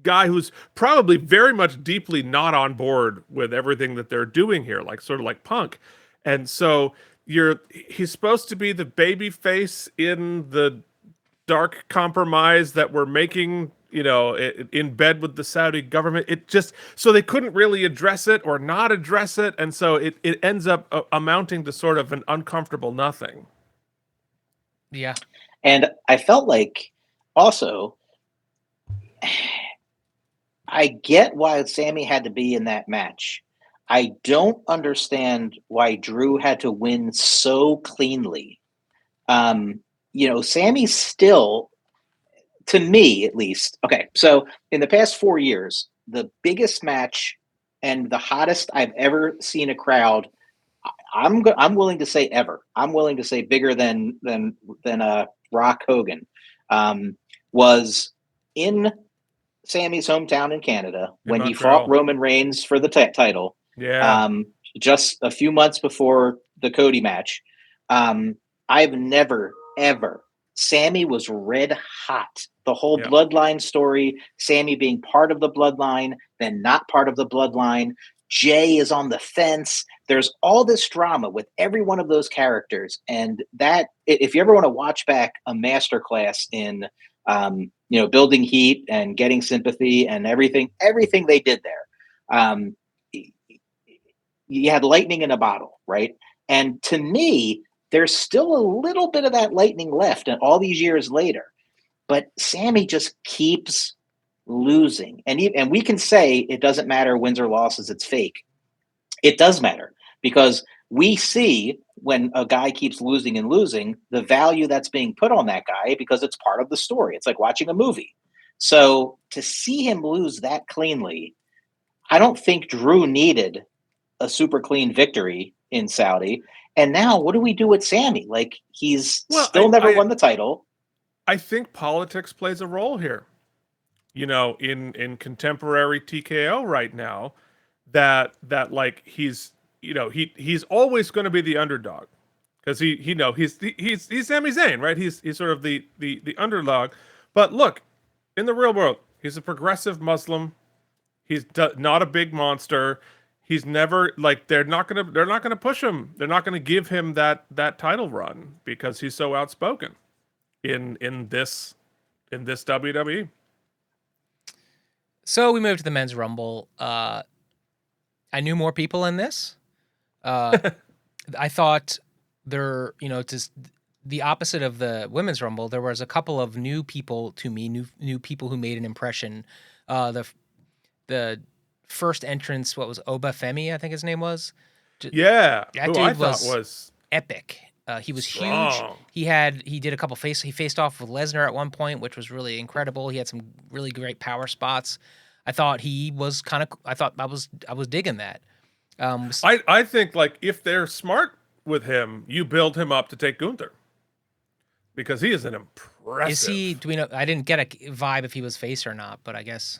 guy who's probably very much deeply not on board with everything that they're doing here, like sort of like Punk. And so he's supposed to be the baby face in the dark compromise that we're making, in bed with the Saudi government. It just, so they couldn't really address it or not address it. And so it ends up amounting to sort of an uncomfortable nothing. Yeah. And I felt like also, I get why Sami had to be in that match. I don't understand why Drew had to win so cleanly. Sami still, to me at least. Okay, so in the past 4 years, the biggest match and the hottest I've ever seen a crowd, I'm willing to say ever. I'm willing to say bigger than Rock Hogan, was in Sami's hometown in Canada when he fought Roman Reigns for the title. Yeah. Just a few months before the Cody match. I've never, ever. Sami was red hot. The whole bloodline story, Sami being part of the bloodline, then not part of the bloodline. Jay is on the fence. There's all this drama with every one of those characters. And that, if you ever want to watch back a masterclass in, building heat and getting sympathy and everything they did there, you had lightning in a bottle, right? And to me, there's still a little bit of that lightning left, and all these years later. But Sami just keeps losing, and we can say it doesn't matter wins or losses; it's fake. It does matter because we see when a guy keeps losing and losing, the value that's being put on that guy because it's part of the story. It's like watching a movie. So to see him lose that cleanly, I don't think Drew needed a super clean victory in Saudi. And now what do we do with Sami? Like he's never won the title. I think politics plays a role here. In contemporary TKO right now, that like he's always going to be the underdog because he's Sami Zayn, right? He's sort of the underdog. But look, in the real world, he's a progressive Muslim. He's not a big monster. He's never they're not gonna push him. They're not gonna give him that title run because he's so outspoken in this WWE. So we moved to the men's rumble. I knew more people in this. I thought there, just the opposite of the women's rumble. There was a couple of new people to me, new people who made an impression. The first entrance, what was Obafemi, I think his name was. Yeah, that who dude I thought was epic. He was strong. Huge. He did a couple he faced off with Lesnar at one point, which was really incredible. He had some really great power spots. I thought he was I was digging that. I think if they're smart with him, you build him up to take Gunther because he is an impressive. Is he? Do we know? I didn't get a vibe if he was face or not, but I guess.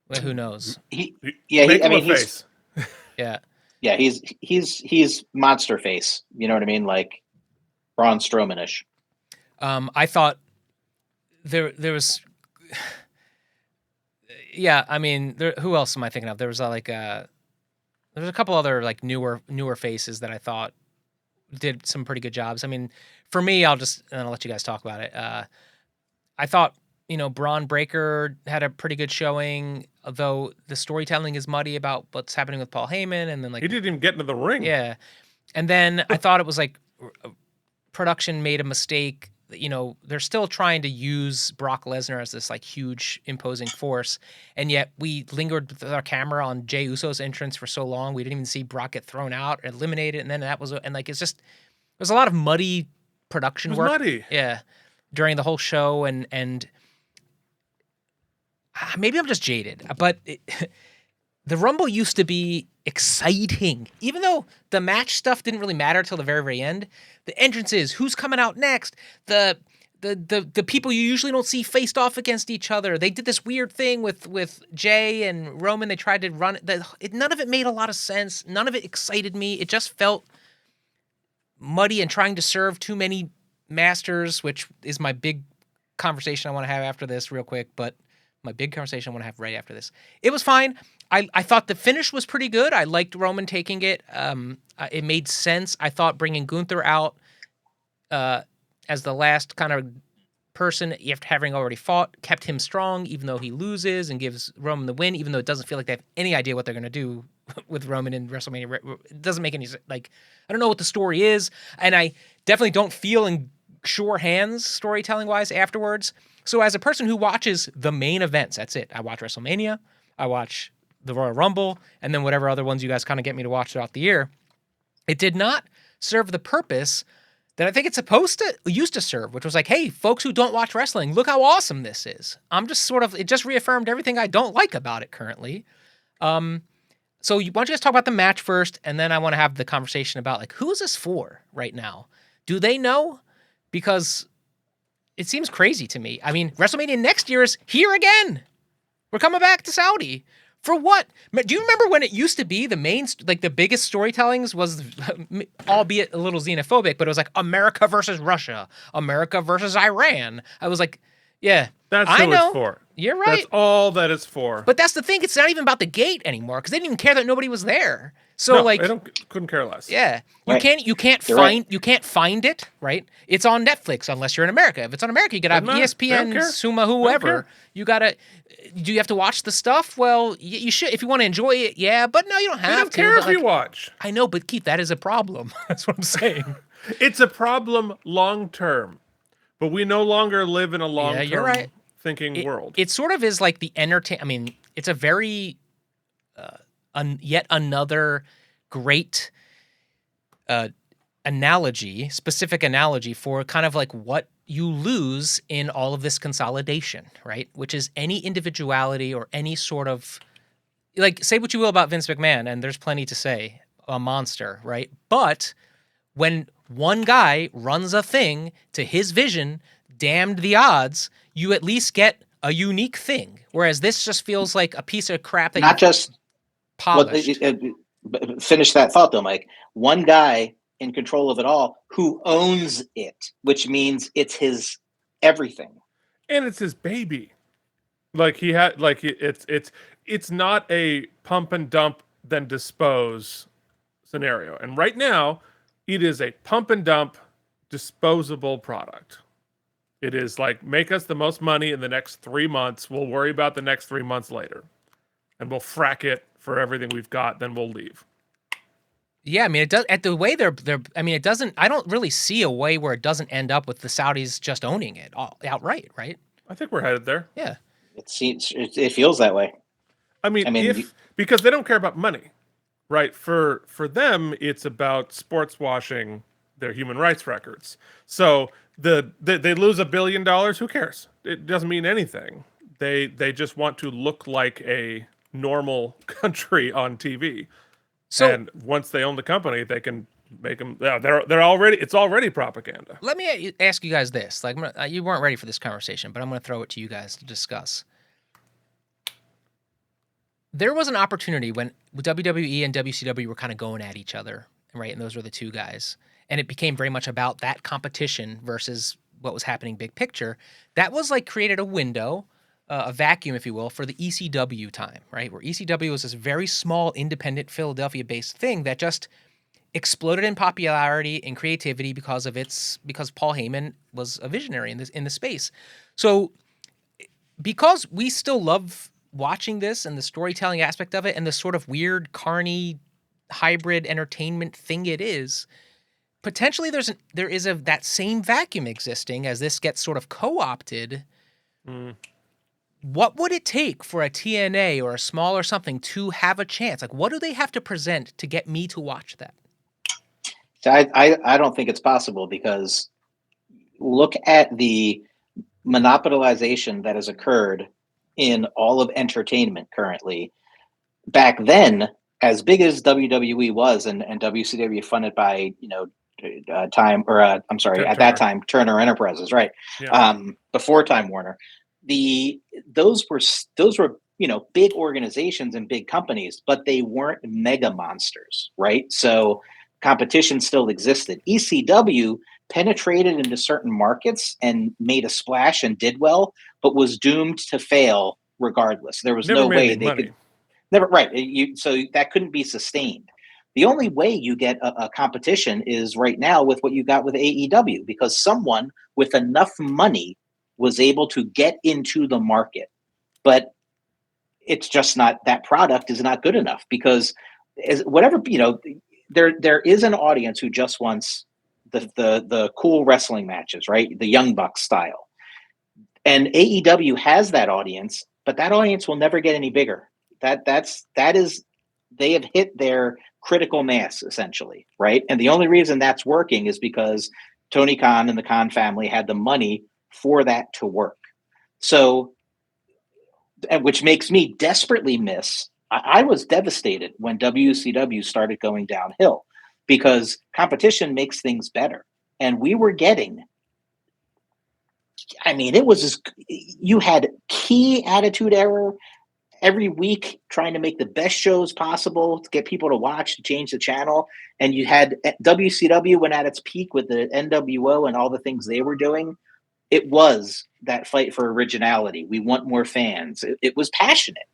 Well, who knows? Face. Yeah. Yeah, he's monster face. You know what I mean? Like Braun Strowman-ish. I thought there was. Yeah, I mean, who else am I thinking of? There was there's a couple other newer faces that I thought did some pretty good jobs. I mean, for me, I'll let you guys talk about it. I thought Braun Breaker had a pretty good showing, though the storytelling is muddy about what's happening with Paul Heyman, and then he didn't even get into the ring. Yeah, and then I thought it was production made a mistake. They're still trying to use Brock Lesnar as this huge imposing force, and yet we lingered with our camera on Jey Uso's entrance for so long. We didn't even see Brock get thrown out, eliminated, and then it's just there's a lot of muddy production work. Muddy. Yeah, during the whole show, and maybe I'm just jaded, but the Rumble used to be exciting. Even though the match stuff didn't really matter till the very, very end, the entrances, who's coming out next, the people you usually don't see faced off against each other. They did this weird thing with Jay and Roman. They tried to run it. None of it made a lot of sense. None of it excited me. It just felt muddy and trying to serve too many masters, which is my big conversation I want to have after this real quick, but my big conversation I want to have right after this. It was fine. I thought the finish was pretty good. I liked Roman taking it. It made sense. I thought bringing Gunther out as the last kind of person after having already fought kept him strong, even though he loses, and gives Roman the win, even though it doesn't feel like they have any idea what they're going to do with Roman in WrestleMania. It doesn't make any, like, I don't know what the story is, and I definitely don't feel in sure hands storytelling-wise afterwards. So as a person who watches the main events, that's it. I watch WrestleMania, I watch the Royal Rumble, and then whatever other ones you guys kind of get me to watch throughout the year. It did not serve the purpose that I think it's used to serve, which was like, hey, folks who don't watch wrestling, look how awesome this is. It just reaffirmed everything I don't like about it currently. So why don't you guys talk about the match first, and then I want to have the conversation about, like, who is this for right now? Do they know? Because it seems crazy to me. I mean, WrestleMania next year is here again. We're coming back to Saudi. For what? Do you remember when it used to be the main, like, the biggest storytellings was, albeit a little xenophobic, but it was like America versus Russia, America versus Iran. I was like, yeah, That's I who know. it's for. You're right. That's all that it's for. But that's the thing. It's not even about the gate anymore because they didn't even care that nobody was there. So no, like, couldn't care less. yeah, Right. you can't You're find right. you can't find it, right? It's on Netflix unless you're in America. If it's on America, you gotta have Doesn't matter. They don't ESPN, care. Suma, They don't whoever. care. Do you have to watch the stuff? Well, you should if you want to enjoy it, yeah. But no, you don't I have don't to. care but, if like, you watch. I know, but Keith, that is a problem. That's what I'm saying. It's a problem long term, but we no longer live in a long term you're right. thinking world. It sort of is like the I mean, it's a very yet another great specific analogy for kind of like what you lose in all of this consolidation, right? Which is any individuality or any sort of, like, say what you will about Vince McMahon, and there's plenty to say, a monster, right? But when one guy runs a thing to his vision, damned the odds, you at least get a unique thing. Whereas this just feels like a piece of crap that Not you just polished. finish that thought though, Mike. One guy in control of it all who owns it, which means it's his everything. And it's his baby. Like he had, like it's not a pump and dump then dispose scenario. And right now, it is a pump and dump disposable product. It is like, make us the most money in the next 3 months. We'll worry about the next 3 months later, and we'll frack it for everything we've got. Then we'll leave. Yeah, I mean, it does. At the way they're. I mean, it doesn't. I don't really see a way where it doesn't end up with the Saudis just owning it outright, right? I think we're headed there. Yeah. It feels that way. I mean, because they don't care about money, right? For them, it's about sports washing their human rights records. So they lose $1 billion. Who cares? It doesn't mean anything. They just want to look like a normal country on TV. So, and once they own the company, they can make them. Yeah, they're already. It's already propaganda. let me ask you guys this: like, you weren't ready for this conversation, but I'm going to throw it to you guys to discuss. There was an opportunity when WWE and WCW were kind of going at each other, right? And those were the two guys, and it became very much about that competition versus what was happening big picture. That was like created a window. A vacuum, if you will, for the ECW time, right? Where ECW was this very small, independent, Philadelphia-based thing that just exploded in popularity and creativity because Paul Heyman was a visionary in the space. So, because we still love watching this and the storytelling aspect of it and the sort of weird, carny, hybrid entertainment thing it is, potentially there is that same vacuum existing as this gets sort of co-opted. What would it take for a TNA or a small or something to have a chance? Like, what do they have to present to get me to watch that? So I don't think it's possible because look at the monopolization that has occurred in all of entertainment currently. Back then, as big as WWE was and WCW funded by, at that time, Turner Enterprises, right? Yeah. Before Time Warner. Those were big organizations and big companies, but they weren't mega monsters, right? So competition still existed. ECW penetrated into certain markets and made a splash and did well, but was doomed to fail regardless. There was Never no made way any they money. could never right. So that couldn't be sustained. The only way you get a competition is right now with what you got with AEW, because someone with enough money was able to get into the market. But it's just not, that product is not good enough, because whatever, there is an audience who just wants the cool wrestling matches, right? The Young Bucks style. And AEW has that audience, but that audience will never get any bigger. They have hit their critical mass, essentially, right? And the only reason that's working is because Tony Khan and the Khan family had the money for that to work. So, which makes me desperately miss. I was devastated when WCW started going downhill, because competition makes things better. And we were getting, you had key Attitude Era every week trying to make the best shows possible to get people to watch, to change the channel. And you had WCW when at its peak with the NWO and all the things they were doing. It was that fight for originality. We want more fans. It was passionate.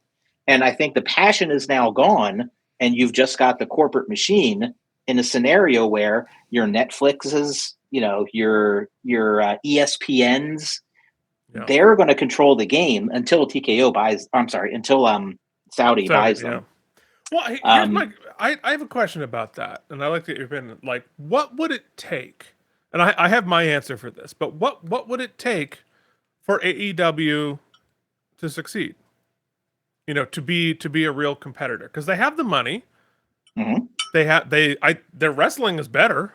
And I think the passion is now gone, and you've just got the corporate machine in a scenario where your Netflixes, your ESPNs, they're going to control the game until until Saudi buys them. Well, here's I have a question about that, and I like that you've been like, what would it take? And I have my answer for this, but what would it take for AEW to succeed? To be a real competitor, because they have the money. Mm-hmm. Their wrestling is better.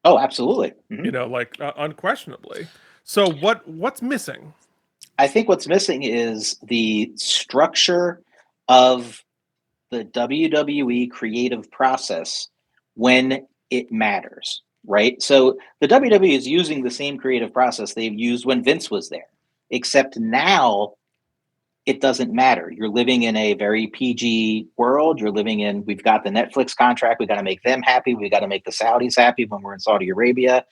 Oh, absolutely. Mm-hmm. Unquestionably. So what's missing? I think what's missing is the structure of the WWE creative process when it matters, right? So the WWE is using the same creative process they've used when Vince was there, except now it doesn't matter. You're living in a very PG world. We've got the Netflix contract. We got to make them happy. We got to make the Saudis happy when we're in Saudi Arabia.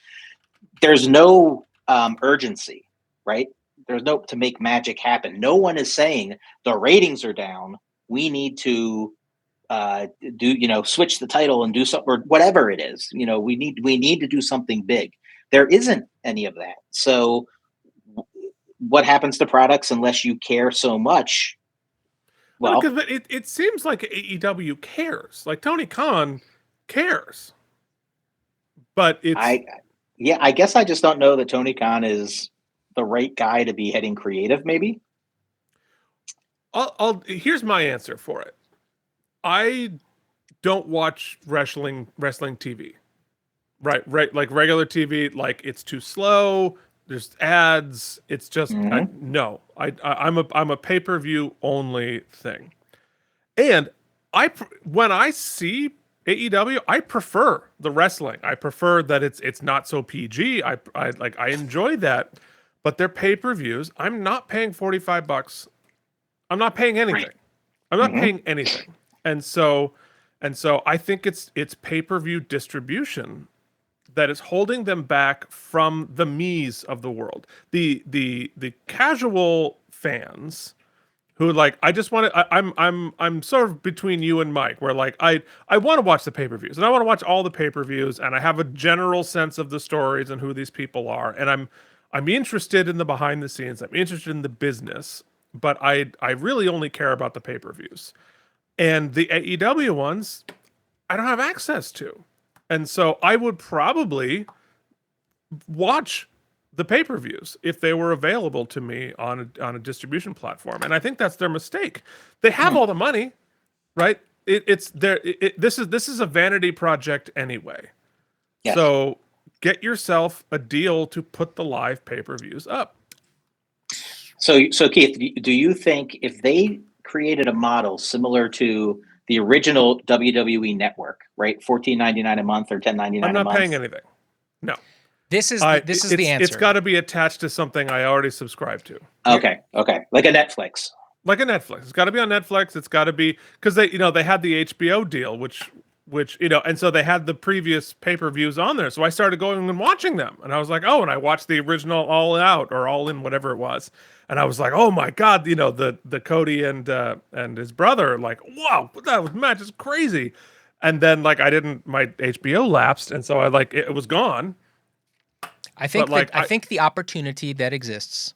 There's no urgency, right? There's no to make magic happen. No one is saying the ratings are down. We need to switch the title and do something, or whatever it is. We need to do something big. There isn't any of that. So what happens to products unless you care so much? Well, because it seems like AEW cares. Like Tony Khan cares, but it's. I guess I just don't know that Tony Khan is the right guy to be heading creative, maybe. Here's my answer for it. I don't watch wrestling TV. Right, like regular TV, like it's too slow, there's ads, it's just no. I'm a pay-per-view only thing. And when I see AEW, I prefer the wrestling. I prefer that it's not so PG. I enjoy that. But their pay-per-views, I'm not paying $45. I'm not paying anything. Right. I'm not paying anything. And so I think it's pay-per-view distribution that is holding them back from the me's of the world. The casual fans who I just want to. I'm sort of between you and Mike, where I want to watch the pay-per-views and I want to watch all the pay-per-views and I have a general sense of the stories and who these people are, and I'm interested in the behind the scenes. I'm interested in the business, but I really only care about the pay-per-views. And the AEW ones, I don't have access to. And so I would probably watch the pay-per-views if they were available to me on a distribution platform. And I think that's their mistake. They have all the money, right? This is a vanity project anyway. Yes. So get yourself a deal to put the live pay-per-views up. So Keith, do you think if they created a model similar to the original WWE network, right? $14.99 a month or $10.99 a month? I'm not paying anything. No. This is the answer. It's got to be attached to something I already subscribe to. Okay. Like a Netflix. Like a Netflix. It's got to be on Netflix. It's got to be because they had the HBO deal, which which, and so they had the previous pay-per-views on there. So I started going and watching them. And I was like, oh, and I watched the original All Out or All In, whatever it was. And I was like, oh my God, the Cody and his brother, like, wow, that match is crazy. And then my HBO lapsed. And so it was gone. I think I think the opportunity that exists,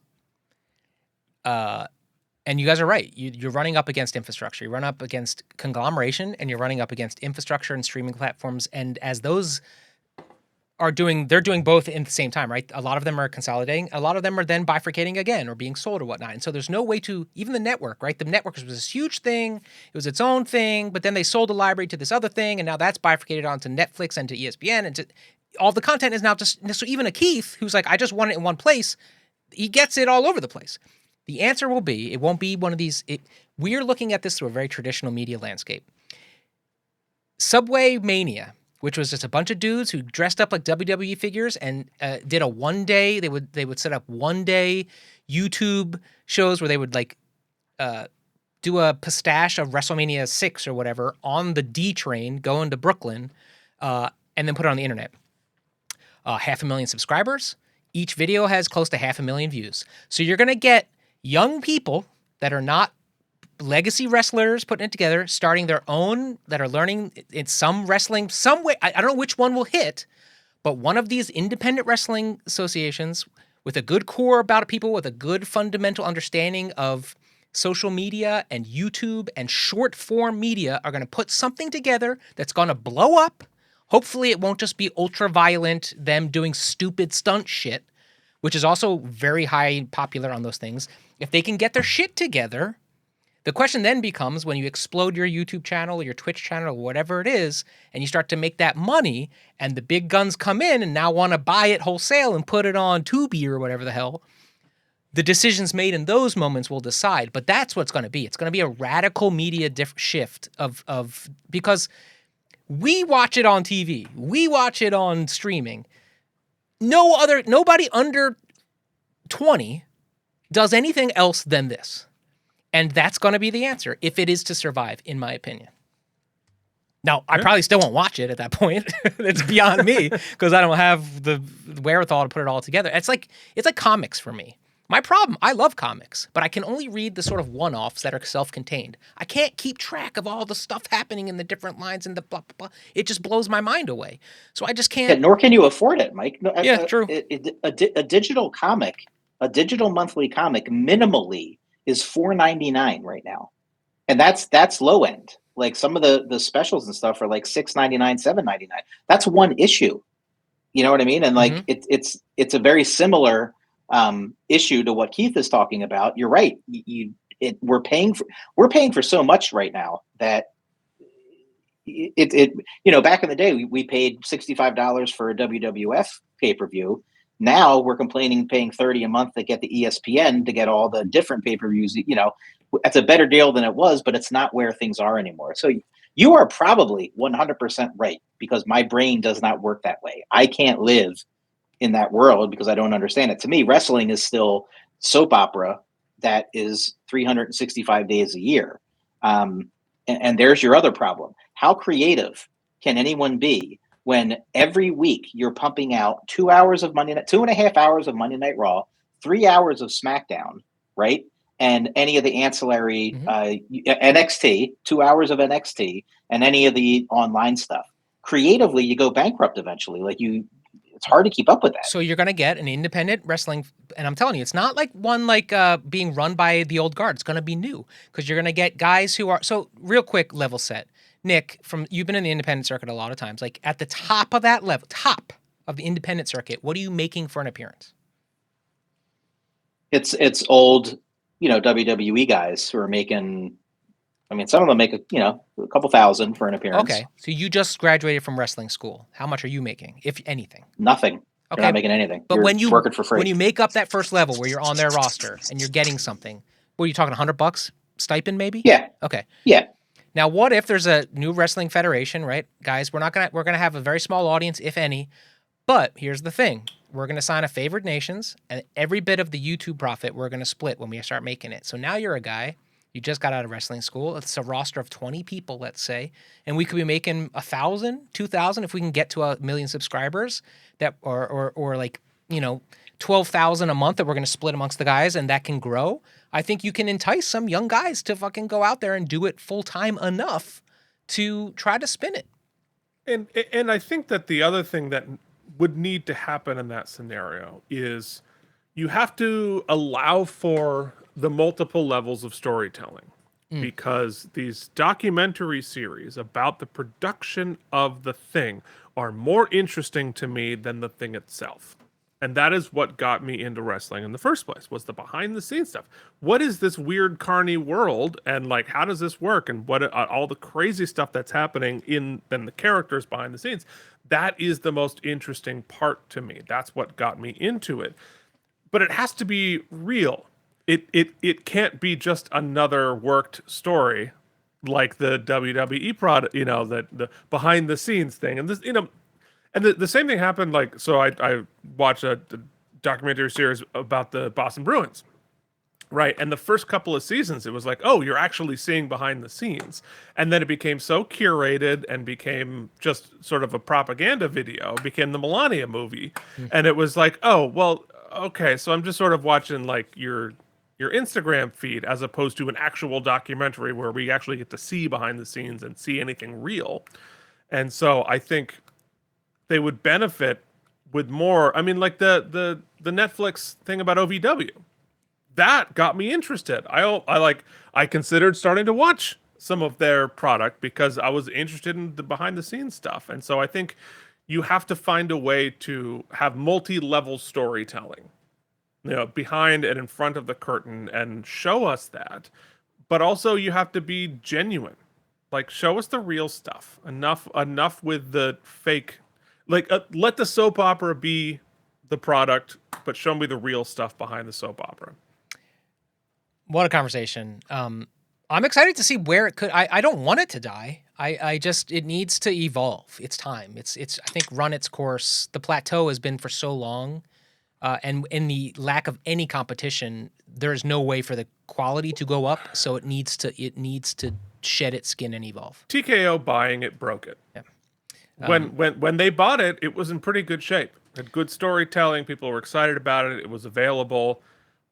and you guys are right. You're running up against infrastructure. You run up against conglomeration, and you're running up against infrastructure and streaming platforms. And as those they're doing both at the same time, right? A lot of them are consolidating. A lot of them are then bifurcating again or being sold or whatnot. And so there's no way to, even the network, right? The network was this huge thing. It was its own thing, but then they sold the library to this other thing, and now that's bifurcated onto Netflix and to ESPN, and to all the content is now just, so even a Keith who's like, I just want it in one place, he gets it all over the place. The answer will be, it won't be one of these, we're looking at this through a very traditional media landscape. Subway Mania, which was just a bunch of dudes who dressed up like WWE figures and did a one-day, they would set up one-day YouTube shows where they would do a pistache of WrestleMania 6 or whatever on the D train going to Brooklyn, and then put it on the internet. 500,000 subscribers. Each video has close to 500,000 views. So you're going to get young people that are not legacy wrestlers putting it together, starting their own, that are learning in some wrestling, some way. I don't know which one will hit, but one of these independent wrestling associations with a good core about people with a good fundamental understanding of social media and YouTube and short form media are going to put something together that's going to blow up. Hopefully it won't just be ultra violent, them doing stupid stunt shit, which is also very high popular on those things. If they can get their shit together, the question then becomes when you explode your YouTube channel or your Twitch channel or whatever it is, and you start to make that money and the big guns come in and now want to buy it wholesale and put it on Tubi or whatever the hell, the decisions made in those moments will decide. But that's what it's going to be. It's going to be a radical media shift of because we watch it on TV. We watch it on streaming. Nobody under 20 does anything else than this. And that's going to be the answer if it is to survive, in my opinion. Now, I probably still won't watch it at that point. It's beyond me because I don't have the wherewithal to put it all together. It's like comics for me. My problem, I love comics, but I can only read the sort of one-offs that are self-contained. I can't keep track of all the stuff happening in the different lines and the blah, blah, blah. It just blows my mind away. So I just can't. Yeah, nor can you afford it, Mike. No, yeah, true. A digital comic, a digital monthly comic, minimally is $4.99 right now. And that's low end. Like some of the specials and stuff are like $6.99, $7.99. That's one issue. You know what I mean? And like it's a very similar issue to what Keith is talking about. You're right. We're paying for so much right now that back in the day we paid $65 for a WWF pay-per-view. Now we're paying $30 a month to get the ESPN to get all the different pay-per-views. That's a better deal than it was, but it's not where things are anymore. So you are probably 100% right because my brain does not work that way. I can't live in that world because I don't understand it. To me, wrestling is still soap opera that is 365 days a year. And there's your other problem. How creative can anyone be when every week you're pumping out 2 hours of Monday night, 2.5 hours of Monday Night Raw, 3 hours of SmackDown, right? And any of the ancillary NXT, 2 hours of NXT, and any of the online stuff. Creatively, you go bankrupt eventually. It's hard to keep up with that. So you're going to get an independent wrestling, and I'm telling you, it's not like one being run by the old guard. It's going to be new because you're going to get guys who are, so real quick level set. Nick, you've been in the independent circuit a lot of times. Like at the top of that level, top of the independent circuit, what are you making for an appearance? It's old, WWE guys who are making, some of them make a couple thousand for an appearance. Okay. So you just graduated from wrestling school. How much are you making, if anything? Nothing. Okay. You're not making anything. But you're working for free. When you make up that first level where you're on their roster and you're getting something, what are you talking, $100 stipend maybe? Yeah. Okay. Yeah. Now, what if there's a new wrestling federation, right? Guys, we're going to have a very small audience, if any. But here's the thing. We're going to sign a favored nations, and every bit of the YouTube profit we're going to split when we start making it. So now you're a guy, You just got out of wrestling school. It's a roster of 20 people, let's say, and we could be making 1,000, 2,000 if we can get to 1 million subscribers. That or like 12,000 a month that we're going to split amongst the guys, and that can grow. I think you can entice some young guys to fucking go out there and do it full time enough to try to spin it. And I think that the other thing that would need to happen in that scenario is you have to allow for the multiple levels of storytelling, because these documentary series about the production of the thing are more interesting to me than the thing itself. And that is what got me into wrestling in the first place, was the behind the scenes stuff. What is this weird carny world, and like, how does this work, and what all the crazy stuff that's happening in the characters behind the scenes. That is the most interesting part to me. That's what got me into it. But it has to be real. It can't be just another worked story like the WWE product, the behind the scenes thing. And this, and the same thing happened. Like, so I watched a documentary series about the Boston Bruins, right? And the first couple of seasons, it was like, oh, you're actually seeing behind the scenes. And then it became so curated and became just sort of a propaganda video, became the Melania movie. And it was like, oh, well, okay, so I'm just sort of watching like your Instagram feed as opposed to an actual documentary where we actually get to see behind the scenes and see anything real. And so I think they would benefit with more. I mean, like the Netflix thing about OVW, that got me interested. I considered starting to watch some of their product because I was interested in the behind the scenes stuff. And so I think you have to find a way to have multi-level storytelling, behind and in front of the curtain, and show us that. But also you have to be genuine. Like, show us the real stuff. Enough with the fake. Like, let the soap opera be the product, but show me the real stuff behind the soap opera. What a conversation. I'm excited to see where it could. I don't want it to die. It needs to evolve. It's time. It's I think run its course. The plateau has been for so long. And in the lack of any competition, there is no way for the quality to go up. So it needs to shed its skin and evolve. TKO buying it broke it. Yeah. When they bought it, it was in pretty good shape. It had good storytelling. People were excited about it. It was available.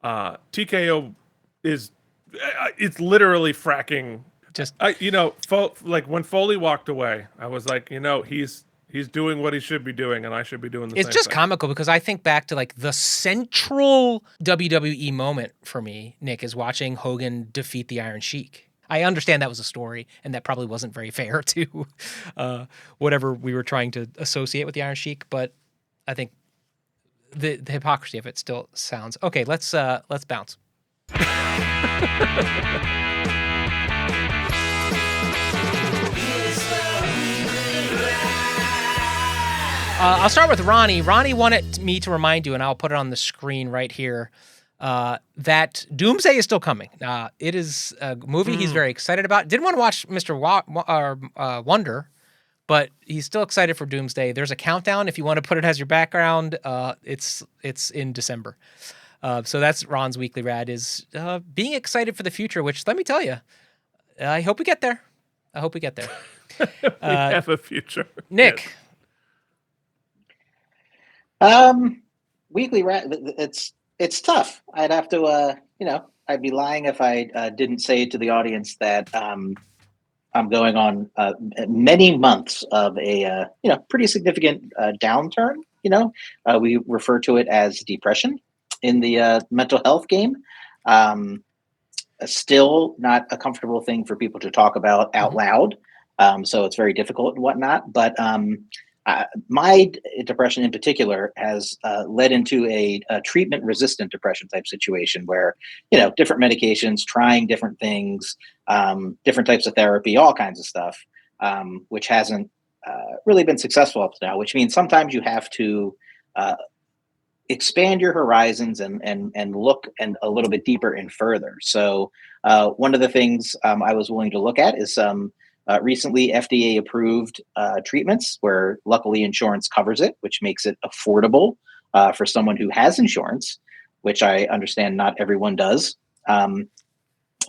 TKO it's literally fracking. Just like when Foley walked away, I was like, he's doing what he should be doing, and I should be doing the same thing. It's just comical because I think back to like the central WWE moment for me, Nick, is watching Hogan defeat the Iron Sheik. I understand that was a story, and that probably wasn't very fair to whatever we were trying to associate with the Iron Sheik, but I think the hypocrisy of it still sounds okay. Let's bounce. I'll start with Ronnie. Ronnie wanted me to remind you, and I'll put it on the screen right here, that Doomsday is still coming. It is a movie he's very excited about. Didn't want to watch Mr. Wonder, but he's still excited for Doomsday. There's a countdown if you want to put it as your background. It's in December. So that's Ron's Weekly Rad, is being excited for the future, which, let me tell you, I hope we get there. We have a future. Nick. Yes. Weekly Rad, it's tough. I'd have to, I'd be lying if I didn't say to the audience that I'm going on many months of a pretty significant downturn. We refer to it as depression in the mental health game. Still not a comfortable thing for people to talk about out loud. So it's very difficult and whatnot. But my depression in particular has led into a treatment-resistant depression type situation where, different medications, trying different things, different types of therapy, all kinds of stuff, which hasn't really been successful up to now, which means sometimes you have to expand your horizons and look and a little bit deeper and further. So one of the things I was willing to look at is recently FDA approved treatments where luckily insurance covers it, which makes it affordable for someone who has insurance, which I understand not everyone does.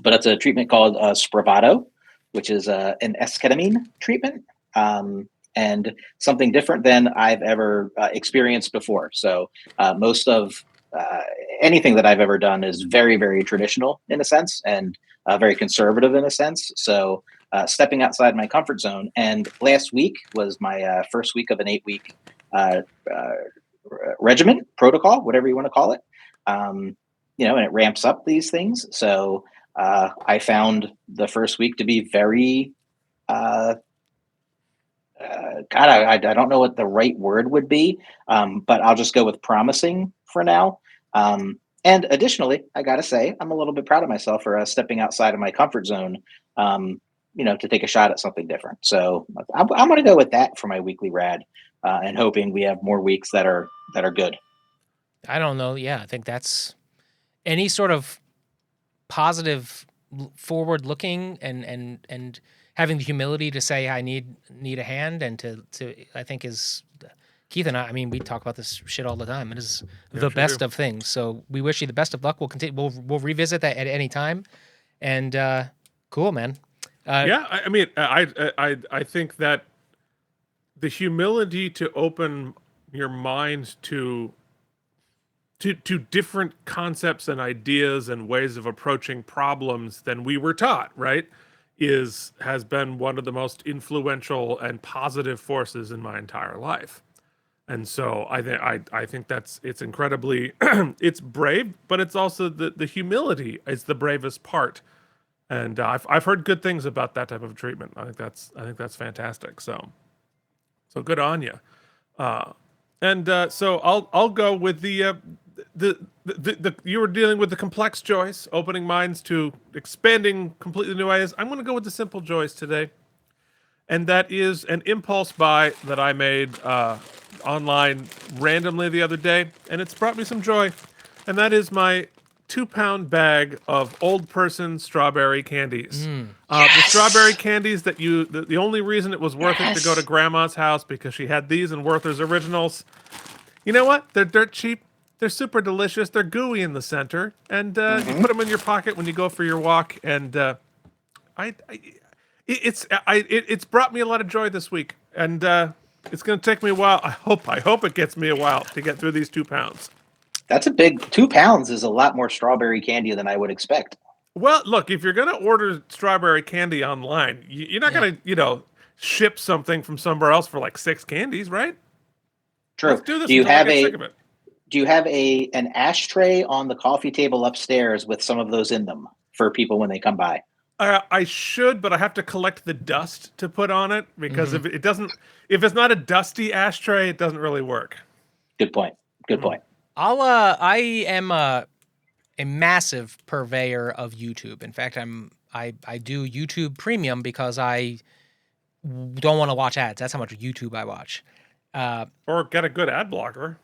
but it's a treatment called Spravato, which is an esketamine treatment, and something different than I've ever experienced before. So most of anything that I've ever done is very, very traditional in a sense, and very conservative in a sense. So stepping outside my comfort zone. And last week was my first week of an 8-week regimen, protocol, whatever you want to call it. And it ramps up these things. So I found the first week to be very, God, I don't know what the right word would be, but I'll just go with promising for now. And additionally, I got to say, I'm a little bit proud of myself for stepping outside of my comfort zone, to take a shot at something different. So I'm going to go with that for my weekly rad, and hoping we have more weeks that are good. I don't know. Yeah, I think that's any sort of positive, forward-looking, and having the humility to say I need a hand, and to I think is Keith and I mean, we talk about this shit all the time. It is the best of things. So we wish you the best of luck. We'll continue. We'll revisit that at any time. And cool, man. I mean, I think that the humility to open your mind to different concepts and ideas and ways of approaching problems than we were taught, right, has been one of the most influential and positive forces in my entire life. And so I think it's incredibly it's brave, but it's also the humility is the bravest part. And I've heard good things about that type of treatment. I think that's fantastic. So good on you. So I'll go with the you were dealing with the complex joys, opening minds to expanding completely new ideas. I'm going to go with the simple joys today, and that is an impulse buy that I made online randomly the other day, and it's brought me some joy. And that is my 2-pound bag of old person strawberry candies. The strawberry candies that the only reason it was worth it to go to grandma's house because she had these and Werther's Originals. You know what? They're dirt cheap. They're super delicious. They're gooey in the center, and you put them in your pocket when you go for your walk. And it's brought me a lot of joy this week, and it's going to take me a while. I hope it gets me a while to get through these 2 pounds. That's a big 2 pounds is a lot more strawberry candy than I would expect. Well, look, if you're going to order strawberry candy online, you're not going to, ship something from somewhere else for like 6 candies, right? True. Let's do this. Do you have an ashtray on the coffee table upstairs with some of those in them for people when they come by? I should, but I have to collect the dust to put on it because if it's not a dusty ashtray, it doesn't really work. Good point. I am a massive purveyor of YouTube. In fact, I do YouTube Premium because I don't want to watch ads. That's how much YouTube I watch. Or get a good ad blocker.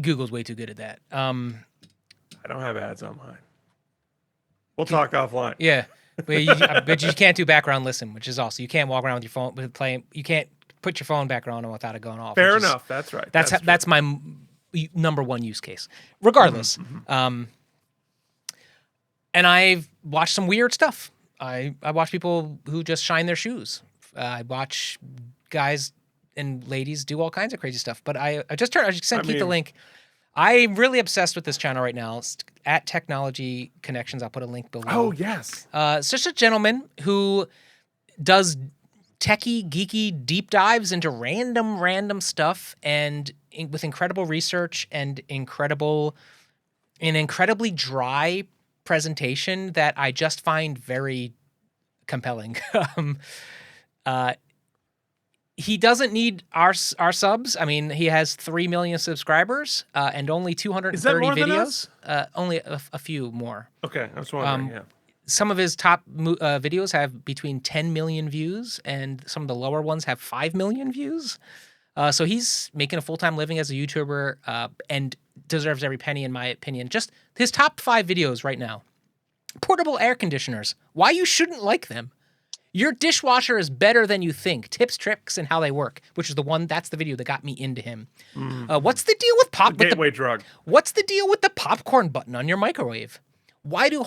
Google's way too good at that. I don't have ads on mine. We'll talk offline. Yeah, but you can't do background listen, which is also you can't walk around with your phone with playing. You can't put your phone background on without it going off. Fair enough. That's right. That's my number one use case. Regardless, and I've watched some weird stuff. I watch people who just shine their shoes. I watch guys and ladies do all kinds of crazy stuff. But I just sent Keith the link. I'm really obsessed with this channel right now. It's at Technology Connections. I'll put a link below. Oh, yes. It's just a gentleman who does techie, geeky deep dives into random stuff and with incredible research and incredibly dry presentation that I just find very compelling. He doesn't need our subs. I mean, he has 3 million subscribers and only 230 videos. Only a few more. Okay, I was wondering. Yeah. Some of his top videos have between 10 million views, and some of the lower ones have 5 million views. So he's making a full-time living as a YouTuber and deserves every penny, in my opinion. Just his top 5 videos right now. Portable air conditioners. Why you shouldn't like them. Your dishwasher is better than you think. Tips, tricks, and how they work, which is that's the video that got me into him. What's the deal with gateway drug. What's the deal with the popcorn button on your microwave? why do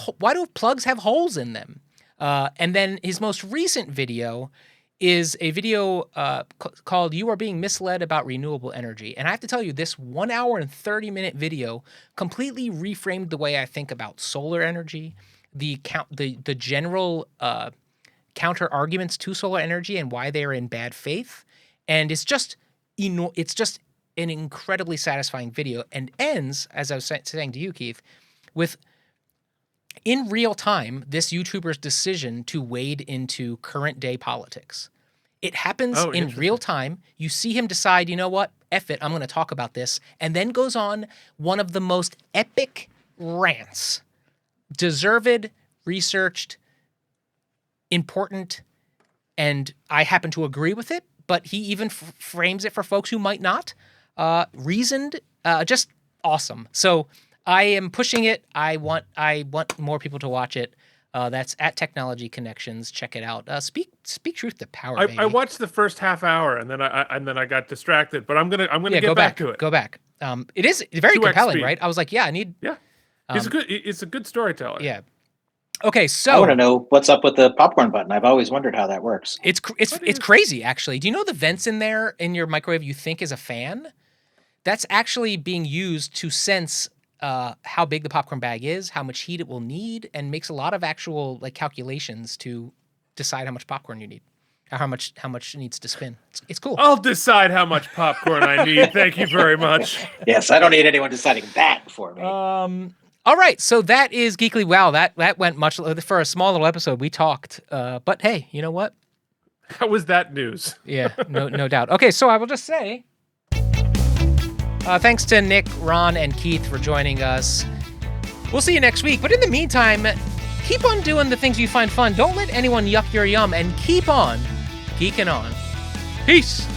plugs have holes in them? And then his most recent video is a video called "You Are Being Misled About Renewable Energy," and I have to tell you, this 1 hour and 30-minute video completely reframed the way I think about solar energy, the general counter arguments to solar energy and why they are in bad faith, and it's just an incredibly satisfying video, and ends, as I was saying to you, Keith, with, in real time, this YouTuber's decision to wade into current day politics. It happens in real time. You see him decide, you know what, F it, I'm going to talk about this, and then goes on one of the most epic rants, deserved, researched, important, and I happen to agree with it, but he even frames it for folks who might not. Reasoned, just awesome. So I am pushing it. I want more people to watch it. That's at Technology Connections. Check it out. Speak truth to power. Baby. I watched the first half hour and then I got distracted. But I'm gonna get back to it. Go back. It is very compelling, speed. right? I was like, yeah, I need. Yeah, it's a good storyteller. Yeah. Okay, so I want to know what's up with the popcorn button. I've always wondered how that works. It's crazy, actually. Do you know the vents in there in your microwave you think is a fan? That's actually being used to sense how big the popcorn bag is, how much heat it will need, and makes a lot of actual calculations to decide how much popcorn you need, or how much it needs to spin. It's cool. I'll decide how much popcorn I need. Thank you very much. Yes, I don't need anyone deciding that for me. All right, so that is Geekly. Wow, that went much for a small little episode. We talked, but hey, you know what? How was that news? Yeah, no doubt. Okay, so I will just say, thanks to Nick, Ron, and Keith for joining us. We'll see you next week. But in the meantime, keep on doing the things you find fun. Don't let anyone yuck your yum, and keep on geeking on. Peace.